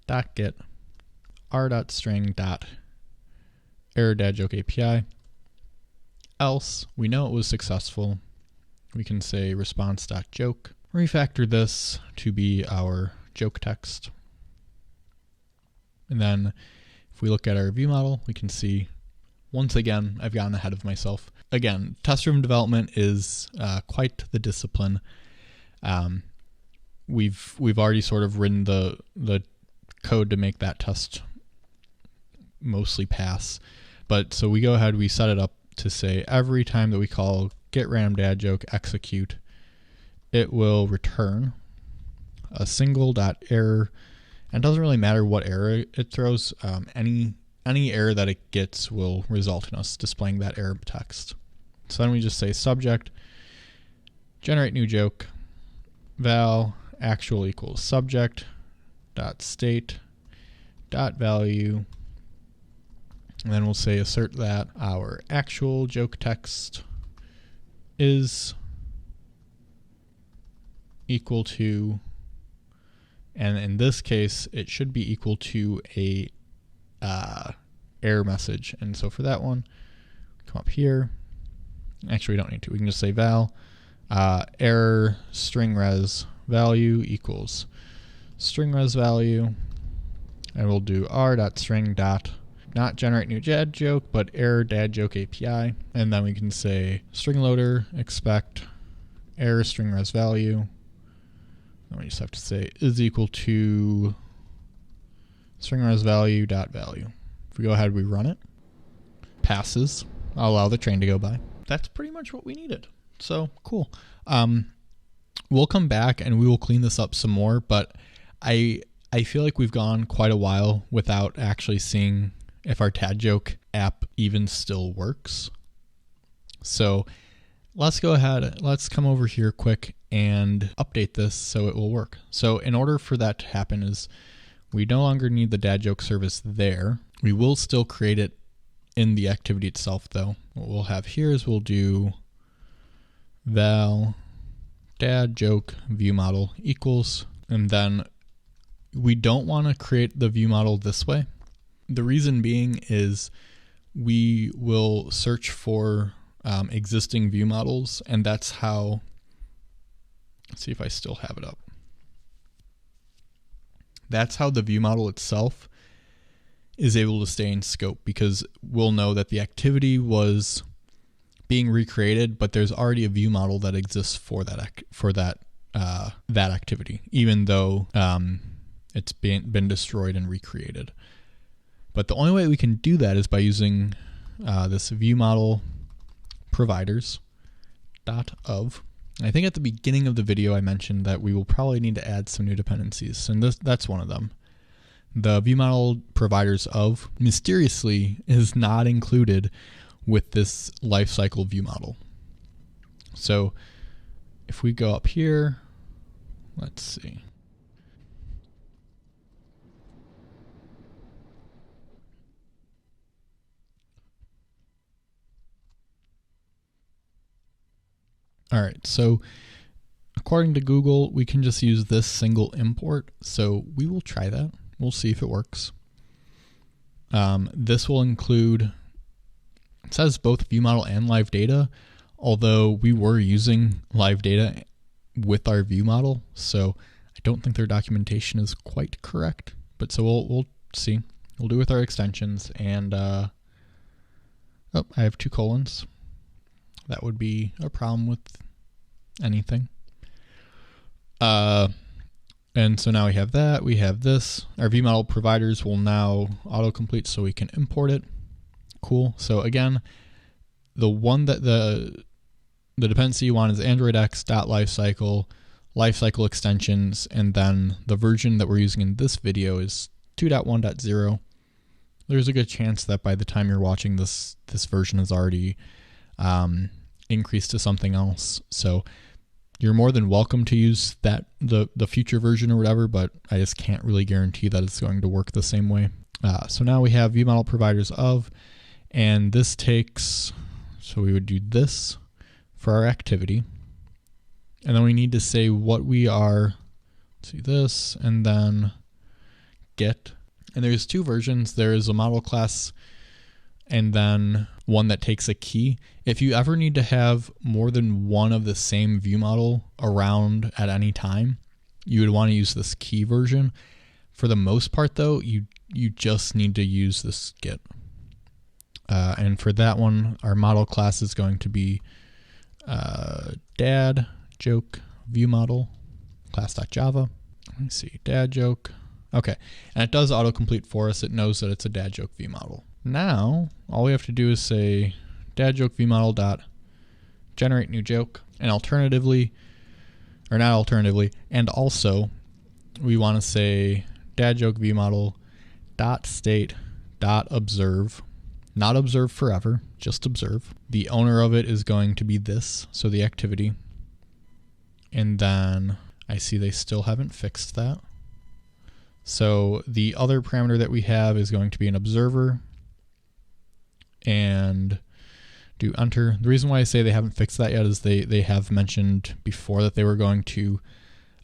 dot get r.string dot error dad joke API. Else, we know it was successful. We can say response.joke. Refactor this to be our joke text. And then if we look at our view model, we can see, once again, I've gotten ahead of myself. Again, test-driven development is quite the discipline. We've already sort of written the code to make that test mostly pass. But so we go ahead, we set it up to say every time that we call get random dad joke execute, it will return a single .error, and it doesn't really matter what error it throws. Any error that it gets will result in us displaying that error text. So then we just say subject generate new joke val actual equals subject dot state dot value. And then we'll say assert that our actual joke text is equal to And in this case, it should be equal to a error message. And so for that one, come up here. Actually, we don't need to. We can just say val error string res value equals string res value, and we'll do r.string dot not generate new dad joke, but error dad joke API, and then we can say StringLoader expect error string res value. Then we just have to say is equal to string res value dot value. If we go ahead, we run it, passes. I'll allow the train to go by. That's pretty much what we needed. So cool. We'll come back and we will clean this up some more, but I feel like we've gone quite a while without actually seeing if our dad joke app even still works. So let's go ahead, let's come over here quick and update this so it will work. So in order for that to happen is we no longer need the dad joke service there. We will still create it in the activity itself though. What we'll have here is we'll do val dad joke ViewModel equals, and then we don't want to create the ViewModel this way. The reason being is we will search for existing ViewModels, and that's how, let's see if I still have it up. That's how the ViewModel itself is able to stay in scope, because we'll know that the activity was being recreated, but there's already a ViewModel that exists for that activity, even though it's been destroyed and recreated. But the only way we can do that is by using this ViewModel providers .of. I think at the beginning of the video I mentioned that we will probably need to add some new dependencies, and that's one of them. The ViewModel providers of mysteriously is not included with this lifecycle ViewModel. So if we go up here, let's see. All right, so according to Google, we can just use this single import. So we will try that. We'll see if it works. This will include, it says both ViewModel and LiveData, although we were using LiveData with our ViewModel, so I don't think their documentation is quite correct. But so we'll see. We'll do with our extensions, and oh, I have 2 colons. That would be a problem with anything. And so now we have that, we have this. Our ViewModel providers will now autocomplete so we can import it. Cool. So again, the one that the dependency you want is AndroidX.lifecycle, lifecycle extensions, and then the version that we're using in this video is 2.1.0. There's a good chance that by the time you're watching this version is already increased to something else. So you're more than welcome to use that the future version or whatever, but I just can't really guarantee that it's going to work the same way. So now we have ViewModel providers of, and this takes, so we would do this for our activity, and then we need to say what we are, let's see this, and then get, and there's 2 versions. There is a model class and then one that takes a key. If you ever need to have more than one of the same ViewModel around at any time, you would want to use this key version. For the most part though, you just need to use this get. And for that one, our model class is going to be dad joke ViewModel class.java. Let me see, dad joke. Okay, and it does autocomplete for us. It knows that it's a dad joke ViewModel. Now, all we have to do is say dad joke ViewModel dot generate new joke, and alternatively, or not alternatively, and also we want to say dad joke ViewModel dot state dot observe, not observe forever, just observe. The owner of it is going to be this, so the activity. And then I see they still haven't fixed that. So the other parameter that we have is going to be an observer, and do enter. The reason why I say they haven't fixed that yet is they have mentioned before that they were going to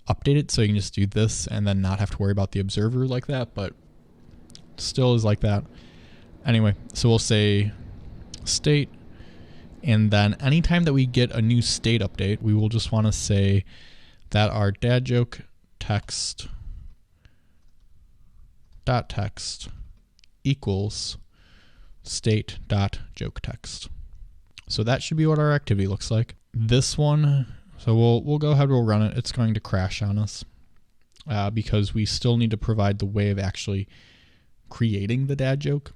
update it so you can just do this and then not have to worry about the observer like that, but still is like that. Anyway, so we'll say state, and then anytime that we get a new state update, we will just want to say that our dad joke text dot text equals state dot joke text. So that should be what our activity looks like. This one, so we'll go ahead, we'll run it. It's going to crash on us because we still need to provide the way of actually creating the dad joke,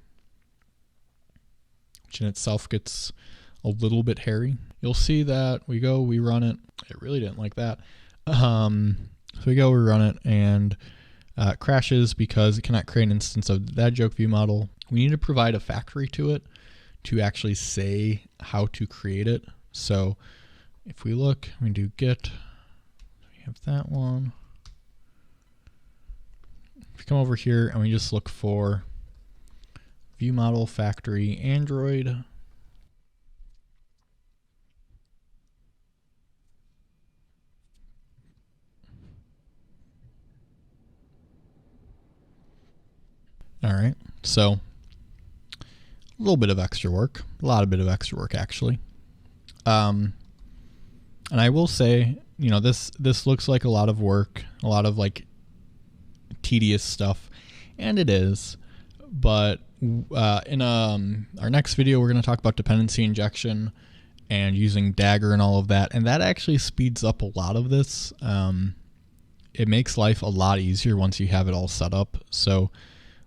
which in itself gets a little bit hairy. You'll see that we run it. It really didn't like that. So we run it, and it crashes because it cannot create an instance of the dad joke view model. We need to provide a factory to it to actually say how to create it. So if we look, we do get, we have that one. If we come over here and we just look for ViewModel factory Android, all right, so a little bit of extra work, bit of extra work actually. And I will say, you know, this looks like a lot of work, a lot of like tedious stuff, and it is. But in our next video, we're going to talk about dependency injection and using Dagger and all of that, and that actually speeds up a lot of this. It makes life a lot easier once you have it all set up. So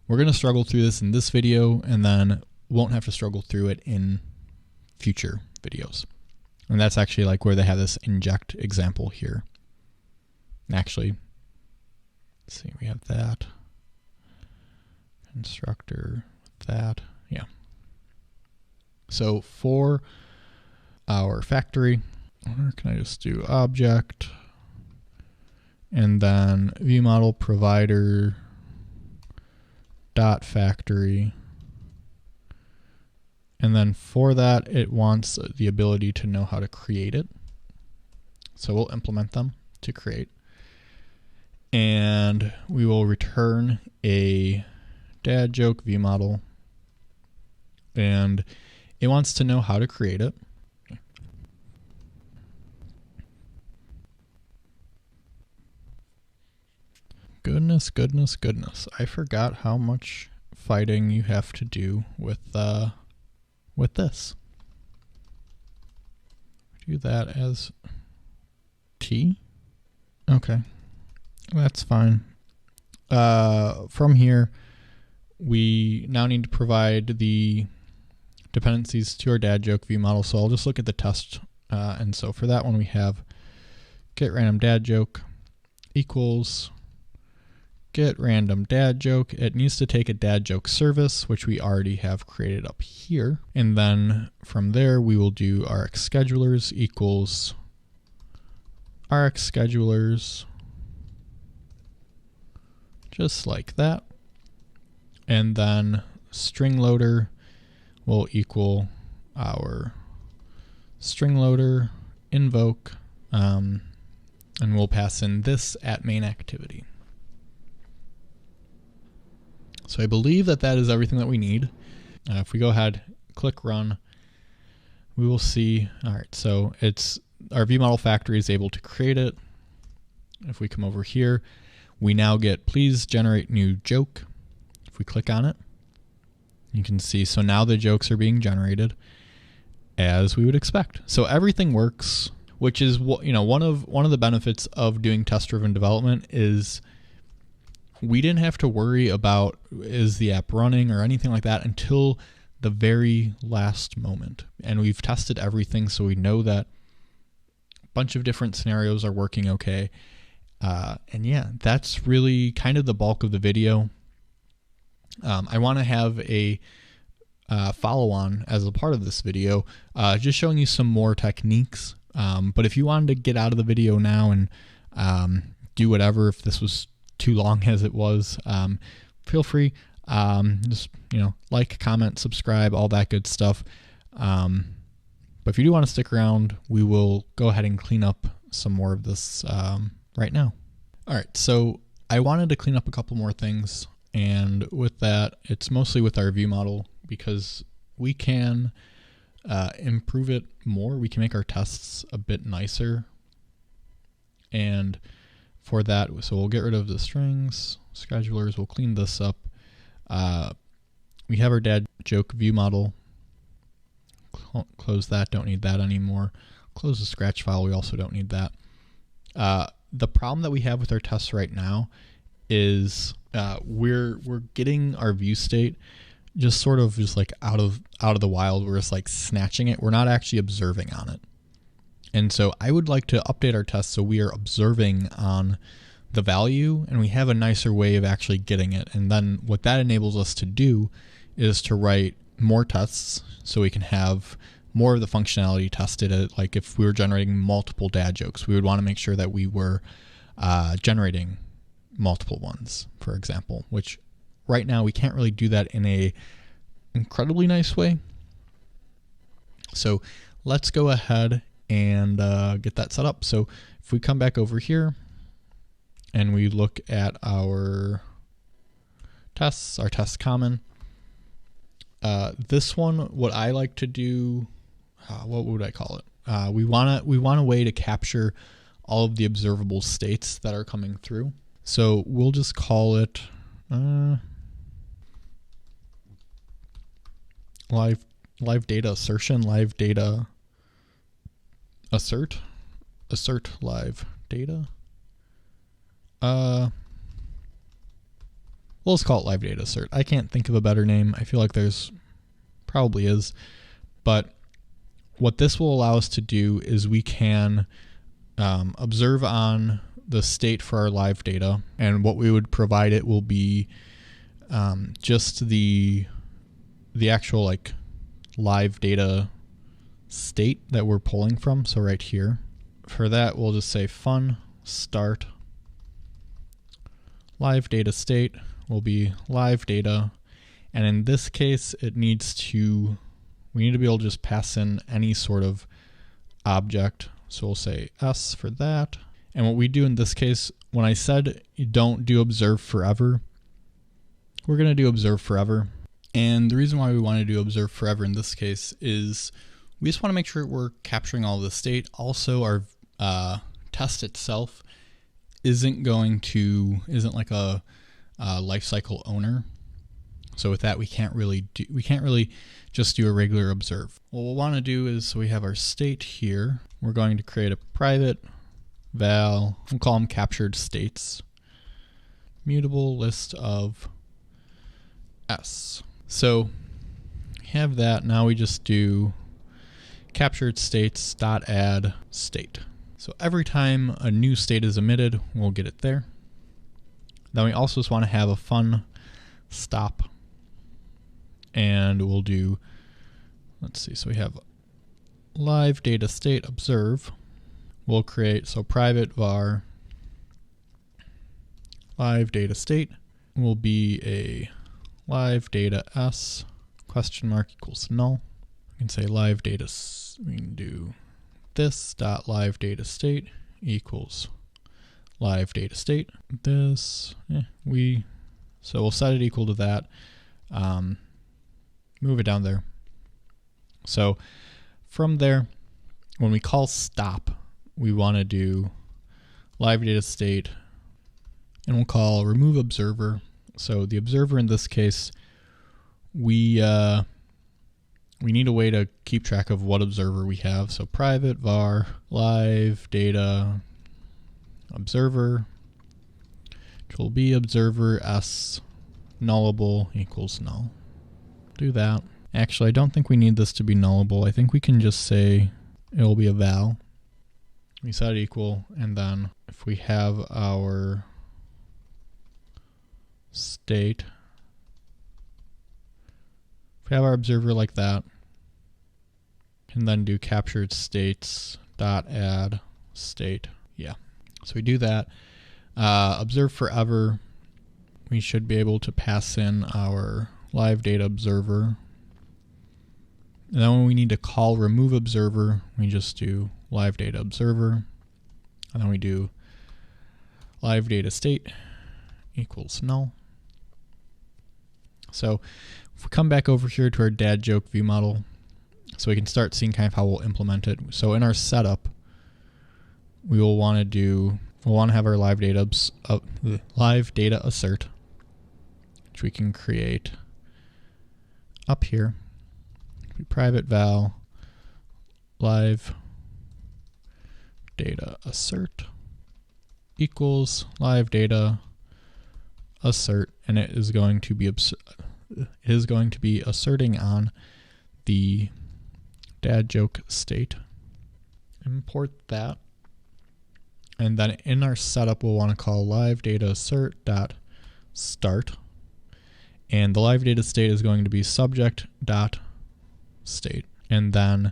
we're going to struggle through this in this video, and then won't have to struggle through it in future videos. And that's actually like where they have this inject example here. Actually, let's see, we have that. Constructor, that, yeah. So for our factory, or can I just do object, and then ViewModel provider dot factory. And then for that, it wants the ability to know how to create it. So we'll implement them to create. And we will return a dad joke ViewModel. And it wants to know how to create it. Goodness, goodness, goodness. I forgot how much fighting you have to do with this. Do that as T. Okay, that's fine. From here, we now need to provide the dependencies to our dad joke ViewModel. So I'll just look at the test. And so for that one, we have get random dad joke equals get random dad joke. It needs to take a dad joke service, which we already have created up here. And then from there, we will do Rx schedulers equals Rx schedulers, just like that. And then StringLoader will equal our StringLoader invoke, and we'll pass in this at main activity. So I believe that is everything that we need. If we go ahead, click run, we will see, all right, so it's our ViewModel factory is able to create it. If we come over here, we now get please generate new joke. If we click on it, you can see, so now the jokes are being generated as we would expect. So everything works, which is what, you know, one of the benefits of doing test-driven development is we didn't have to worry about is the app running or anything like that until the very last moment. And we've tested everything, so we know that a bunch of different scenarios are working okay. And yeah, that's really kind of the bulk of the video. I want to have a follow-on as a part of this video, just showing you some more techniques. But if you wanted to get out of the video now and do whatever, if this was too long as it was, feel free. Just, you know, like, comment, subscribe, all that good stuff. But if you do want to stick around, we will go ahead and clean up some more of this right now. All right, so I wanted to clean up a couple more things, and with that, it's mostly with our view model because we can improve it more. We can make our tests a bit nicer, and for that, so we'll get rid of the strings, schedulers, we'll clean this up. We have our dad joke view model. Close that, don't need that anymore. Close the scratch file, we also don't need that. The problem that we have with our tests right now is we're getting our view state just sort of just like out of the wild. We're just like snatching it. We're not actually observing on it. And so I would like to update our tests so we are observing on the value and we have a nicer way of actually getting it. And then what that enables us to do is to write more tests so we can have more of the functionality tested. Like if we were generating multiple dad jokes, we would want to make sure that we were generating multiple ones, for example, which right now we can't really do that in a incredibly nice way. So let's go ahead and get that set up. So if we come back over here and we look at our tests, our test common, this one, what I like to do, what would I call it? We want a way to capture all of the observable states that are coming through. So we'll just call it live data assertion, live data assert live data. Well, let's call it live data assert. I can't think of a better name. I feel like there's probably is, but what this will allow us to do is we can observe on the state for our live data, and what we would provide it will be just the actual like live data state that we're pulling from. So right here, for that we'll just say fun start live data state will be live data, and in this case we need to be able to just pass in any sort of object. So we'll say S for that. And what we do in this case, when I said you don't do observe forever, we're going to do observe forever. And the reason why we want to do observe forever in this case is we just want to make sure we're capturing all the state. Also, our test itself isn't like a lifecycle owner. So with that, we can't really just do a regular observe. What we'll want to do is, so we have our state here. We're going to create a private val, we'll call them captured states, mutable list of S. So we have that. Now we just do captured states dot add state. So every time a new state is emitted, we'll get it there. Then we also just want to have a fun stop, and we'll do, let's see, so we have live data state observe. We'll create, so private var live data state will be a live data s question mark equals null. We can say live data, we can do this dot live data state equals live data state. This, so we'll set it equal to that. Move it down there. So from there, when we call stop, we want to do live data state, and we'll call remove observer. So the observer in this case, we need a way to keep track of what observer we have. So private var live data observer, which will be observer s nullable equals null. Do that. Actually, I don't think we need this to be nullable. I think we can just say it will be a val. We set it equal, and then if we have our state, if we have our observer like that, and then do captured states dot add state. Yeah. So we do that. Observe forever. We should be able to pass in our live data observer. And then when we need to call remove observer, we just do live data observer. And then we do LiveData state equals null. So if we come back over here to our dad joke view model, so we can start seeing kind of how we'll implement it. So in our setup, we will want to do, we'll want to have our LiveData assert, which we can create up here. Private val LiveData assert equals LiveData assert, and it is going to be asserting on the dad joke state. Import that, and then in our setup we'll want to call LiveData assert dot start, and the LiveData state is going to be subject dot state. And then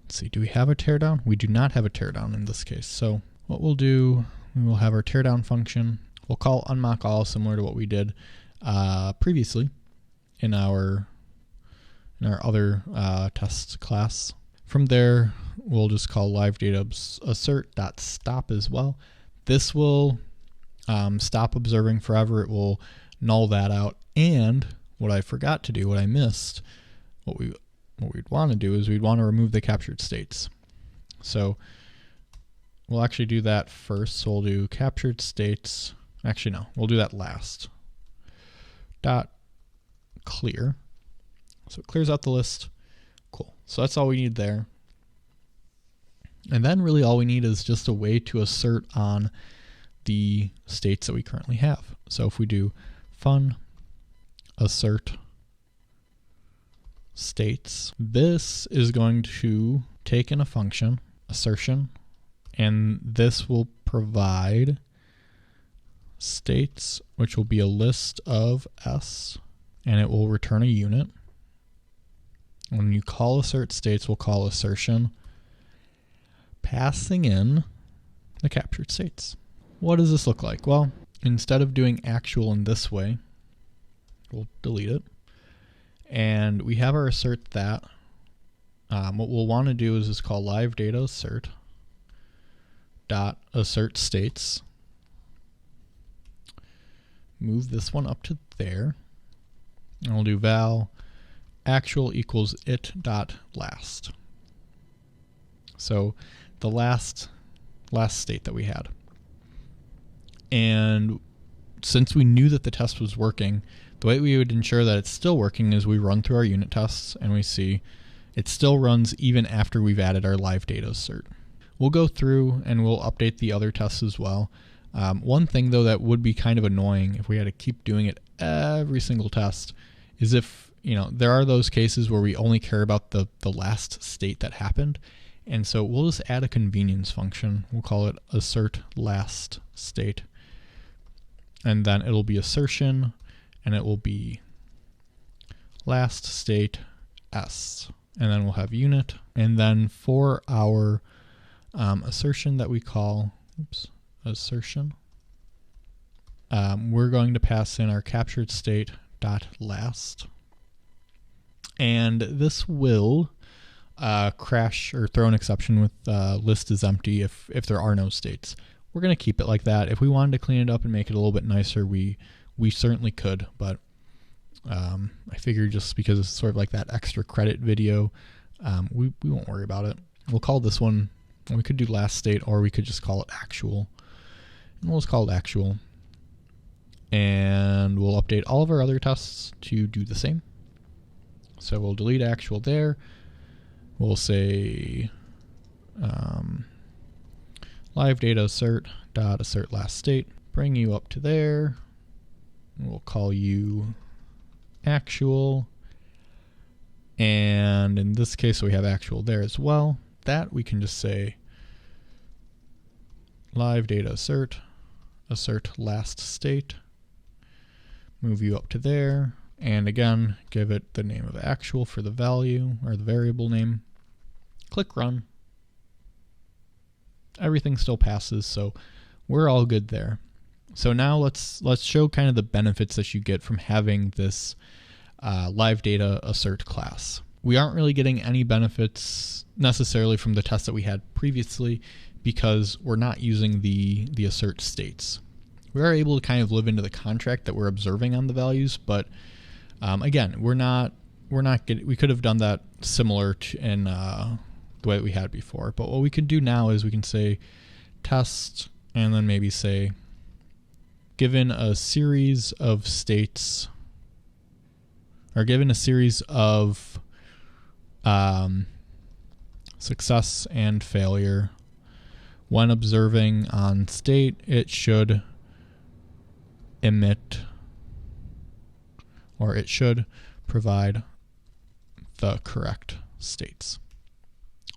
let's see, do we have a teardown? We do not have a teardown in this case. So what we'll do, we will have our teardown function. We'll call unmockall, similar to what we did previously in our other test class. From there, we'll just call LiveData assert dot stop as well. This will stop observing forever. It will null that out. And what I forgot to do, what I missed, what we'd want to do is we'd want to remove the captured states. So we'll actually do that first. So we'll do captured states. Actually, no, we'll do that last. Dot clear. So it clears out the list. Cool. So that's all we need there. And then really all we need is just a way to assert on the states that we currently have. So if we do fun assert states, this is going to take in a function, assertion, and this will provide states, which will be a list of S, and it will return a unit. When you call assert states, we'll call assertion, passing in the captured states. What does this look like? Well, instead of doing actual in this way, we'll delete it. And we have our assert that. What we'll want to do is just call LiveData assert dot assert states. Move this one up to there. And we'll do val actual equals it dot last. So the last state that we had. And since we knew that the test was working, the way we would ensure that it's still working is we run through our unit tests and we see it still runs even after we've added our LiveData assert. We'll go through and we'll update the other tests as well. One thing though that would be kind of annoying if we had to keep doing it every single test is if, there are those cases where we only care about the last state that happened. And so we'll just add a convenience function. We'll call it assert last state. And then it'll be assertion, and it will be last state S. And then we'll have unit. And then for our assertion that we call, assertion, we're going to pass in our captured state dot last. And this will crash or throw an exception with list is empty if there are no states. We're going to keep it like that. If we wanted to clean it up and make it a little bit nicer, we certainly could, but I figured just because it's sort of like that extra credit video, we won't worry about it. We'll call this one, we could do last state, or we could just call it actual. And we'll just call it actual. And we'll update all of our other tests to do the same. So we'll delete actual there. We'll say LiveData assert dot assert last state. Bring you up to there. We'll call you actual. And in this case, we have actual there as well. That we can just say LiveData assert last state. Move you up to there. And again, give it the name of actual for the value or the variable name. Click run. Everything still passes, so we're all good there. So now let's show kind of the benefits that you get from having this LiveData assert class. we aren't really getting any benefits necessarily from the test that we had previously because we're not using the assert states. We are able to kind of live into the contract that we're observing on the values, but again, we could have done that similar to in the way that we had before. But what we can do now is we can say test and then maybe say given a series of states or given a series of success and failure, when observing on state, it should emit or it should provide the correct states.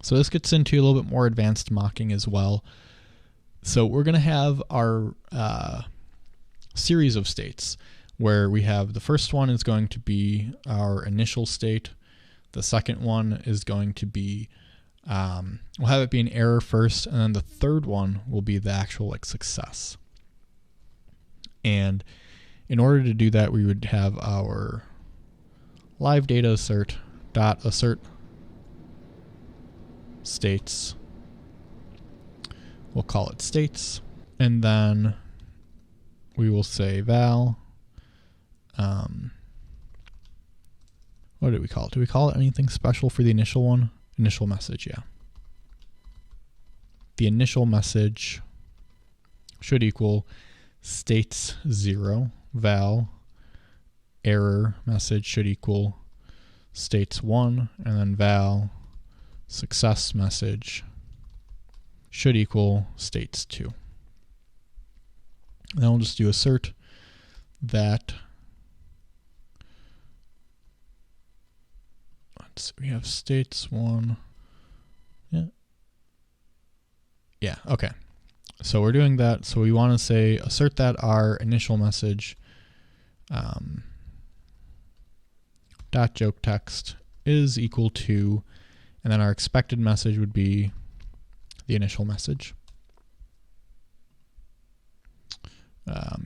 So this gets into a little bit more advanced mocking as well. So we're going to have our series of states where we have the first one is going to be our initial state. The second one is going to be, we'll have it be an error first, and then the third one will be the actual success. And in order to do that, we would have our LiveData assert dot assert states. We'll call it states, and then we will say val. What did we call it? Do we call it anything special for the initial one? Initial message, yeah. The initial message should equal states 0, val error message should equal states 1, and then val success message should equal states 2. Then we'll just do assert that. We have states 1. Yeah, okay. So we're doing that. So we want to say assert that our initial message dot joke text is equal to, and then our expected message would be the initial message.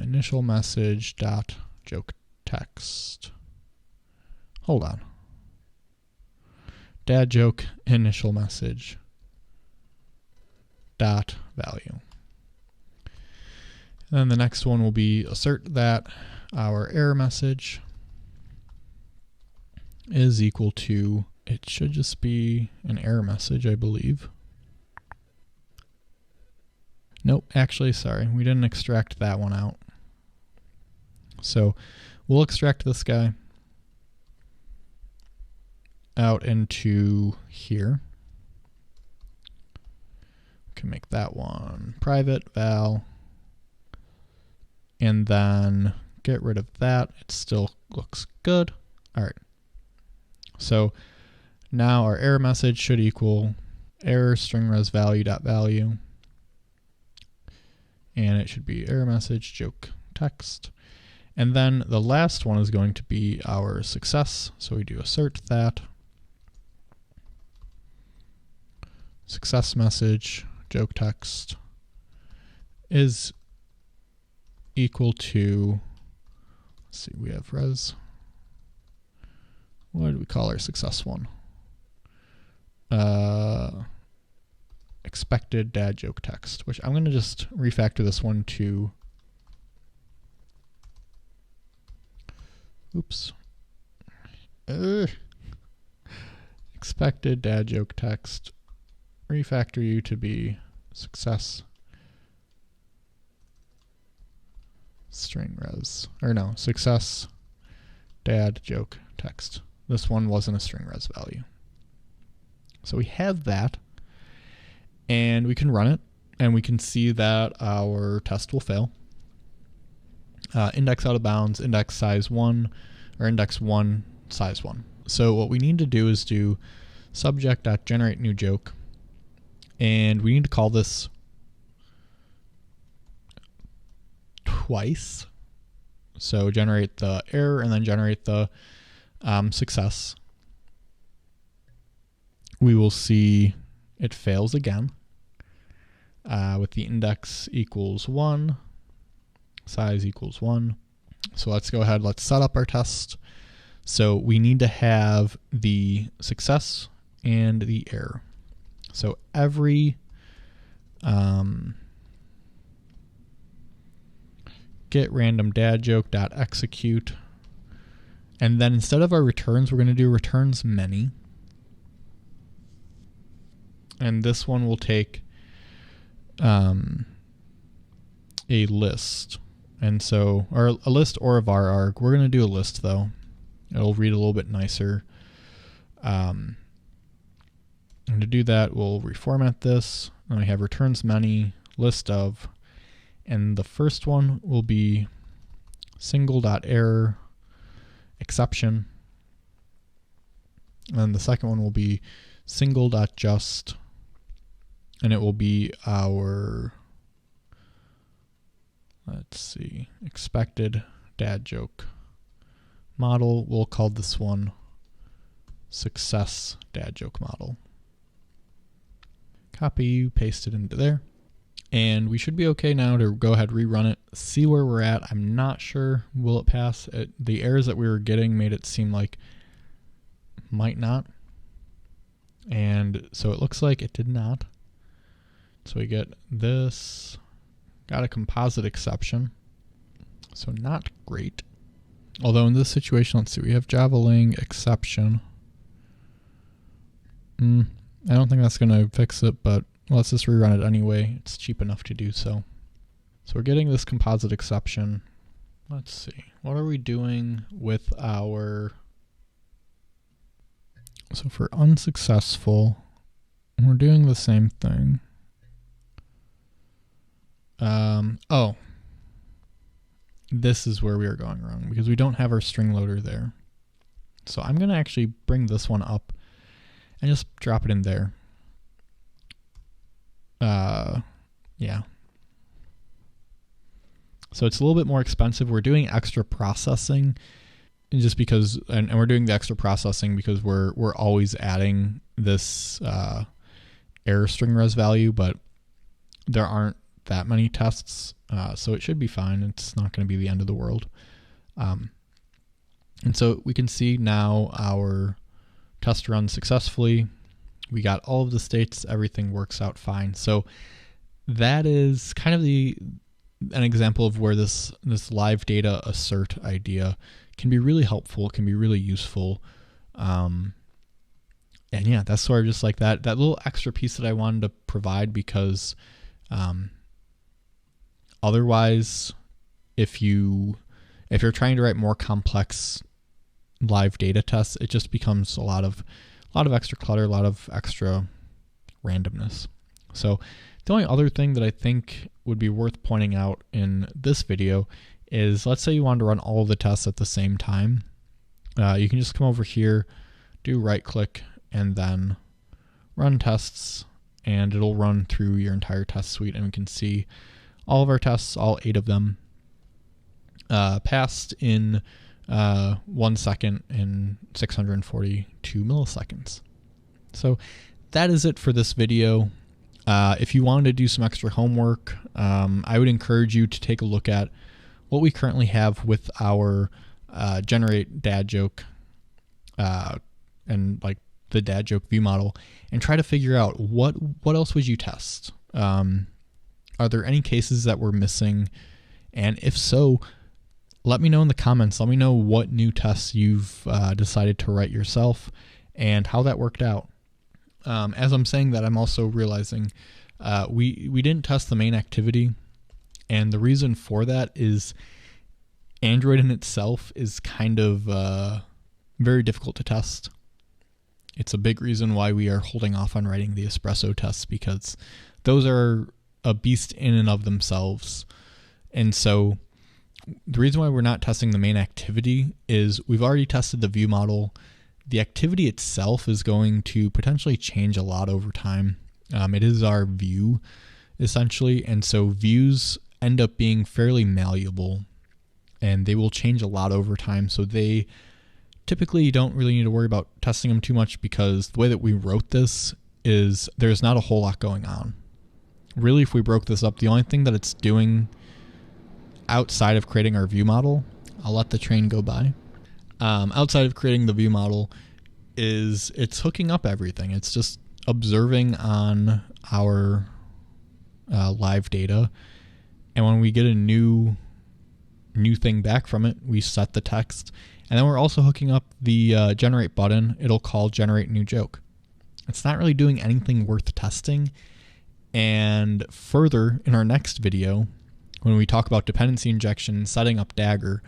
Initial message dot joke text. Hold on. Dad joke initial message dot value. And then the next one will be assert that our error message is equal to, it should just be an error message, I believe. Nope, actually, sorry, we didn't extract that one out. So we'll extract this guy out into here. We can make that one private val, and then get rid of that. It still looks good. All right. So now our error message should equal error string res value dot value, and it should be error message joke text. And then the last one is going to be our success. So we do assert that success message joke text is equal to, let's see, we have res. What do we call our success one? Expected dad joke text, which I'm going to just refactor this one to, oops. Expected dad joke text, refactor you to be success string res, or no, success dad joke text. This one wasn't a string res value. So we have that, and we can run it, and we can see that our test will fail. Index out of bounds, index size 1, or index 1 size 1. So what we need to do is do subject.generate new joke, and we need to call this twice. So generate the error and then generate the success. We will see it fails again with the index equals 1, size equals 1. So let's go ahead, let's set up our test So we need to have the success and the error. So every get random dad joke.execute, and then instead of our returns, we're going to do returns many. And this one will take a list. And so, or a list or a var arg. We're going to do a list though. It'll read a little bit nicer. And to do that, we'll reformat this. And we have returns many, list of, and the first one will be single.error exception. And the second one will be single.just, and it will be our, let's see, expected dad joke model. We'll call this one success dad joke model. Copy, paste it into there. And we should be okay now to go ahead, rerun it, see where we're at. I'm not sure, will it pass? The errors that we were getting made it seem like might not. And so it looks like it did not. So we get this, got a composite exception. So not great. Although in this situation, let's see, we have javaling exception. I don't think that's going to fix it, but let's just rerun it anyway. It's cheap enough to do so. So we're getting this composite exception. Let's see. What are we doing with our... So for unsuccessful, we're doing the same thing. Oh. This is where we are going wrong because we don't have our string loader there. So I'm going to actually bring this one up and just drop it in there. Yeah. So it's a little bit more expensive. We're doing extra processing just because, and we're doing the extra processing because we're always adding this error string res value, but there aren't that many tests, so it should be fine. It's not going to be the end of the world. And so we can see now our test runs successfully. We got all of the states, everything works out fine. So that is kind of an example of where this LiveData assert idea can be really helpful, can be really useful. And yeah, that's sort of just like that little extra piece that I wanted to provide because otherwise, if you're trying to write more complex LiveData tests, it just becomes a lot of extra clutter, a lot of extra randomness. So the only other thing that I think would be worth pointing out in this video is, let's say you wanted to run all of the tests at the same time. You can just come over here, do right click, and then run tests, and it'll run through your entire test suite, and we can see all of our tests, all 8 of them, passed in 1 second and 642 milliseconds. So that is it for this video. If you wanted to do some extra homework, I would encourage you to take a look at what we currently have with our generate dad joke and like the dad joke view model, and try to figure out what else would you test. Are there any cases that we're missing? And if so, let me know in the comments. Let me know what new tests you've decided to write yourself and how that worked out. As I'm saying that, I'm also realizing we didn't test the main activity, and the reason for that is Android in itself is kind of very difficult to test. It's a big reason why we are holding off on writing the espresso tests, because those are a beast in and of themselves. And so the reason why we're not testing the main activity is we've already tested the view model. The activity itself is going to potentially change a lot over time. It is our view, essentially, and so views end up being fairly malleable, and they will change a lot over time. So they typically don't really need to worry about testing them too much, because the way that we wrote this is there's not a whole lot going on. Really, if we broke this up, the only thing that it's doing outside of creating our view model, I'll let the train go by. outside of creating the view model is it's hooking up everything. It's just observing on our live data, and when we get a new thing back from it, we set the text, and then we're also hooking up the generate button. It'll call generate new joke. It's not really doing anything worth testing. And further, in our next video, when we talk about dependency injection and setting up Dagger,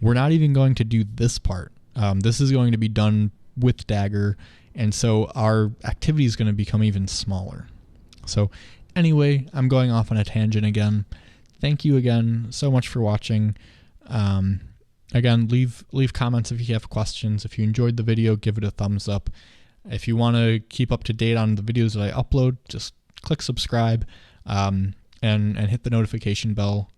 we're not even going to do this part. This is going to be done with Dagger, and so our activity is going to become even smaller. So anyway, I'm going off on a tangent again. Thank you again so much for watching. Again, leave comments if you have questions. If you enjoyed the video, give it a thumbs up. If you want to keep up to date on the videos that I upload, just click subscribe and hit the notification bell.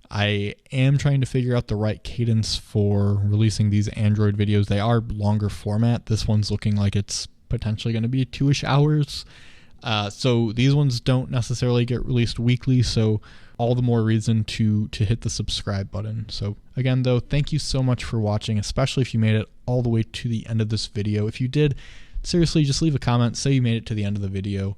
I am trying to figure out the right cadence for releasing these Android videos. They are longer format. This one's looking like it's potentially going to be 2-ish hours. So these ones don't necessarily get released weekly, so all the more reason to hit the subscribe button. So again, though, thank you so much for watching, especially if you made it all the way to the end of this video. If you did, seriously, just leave a comment, say you made it to the end of the video.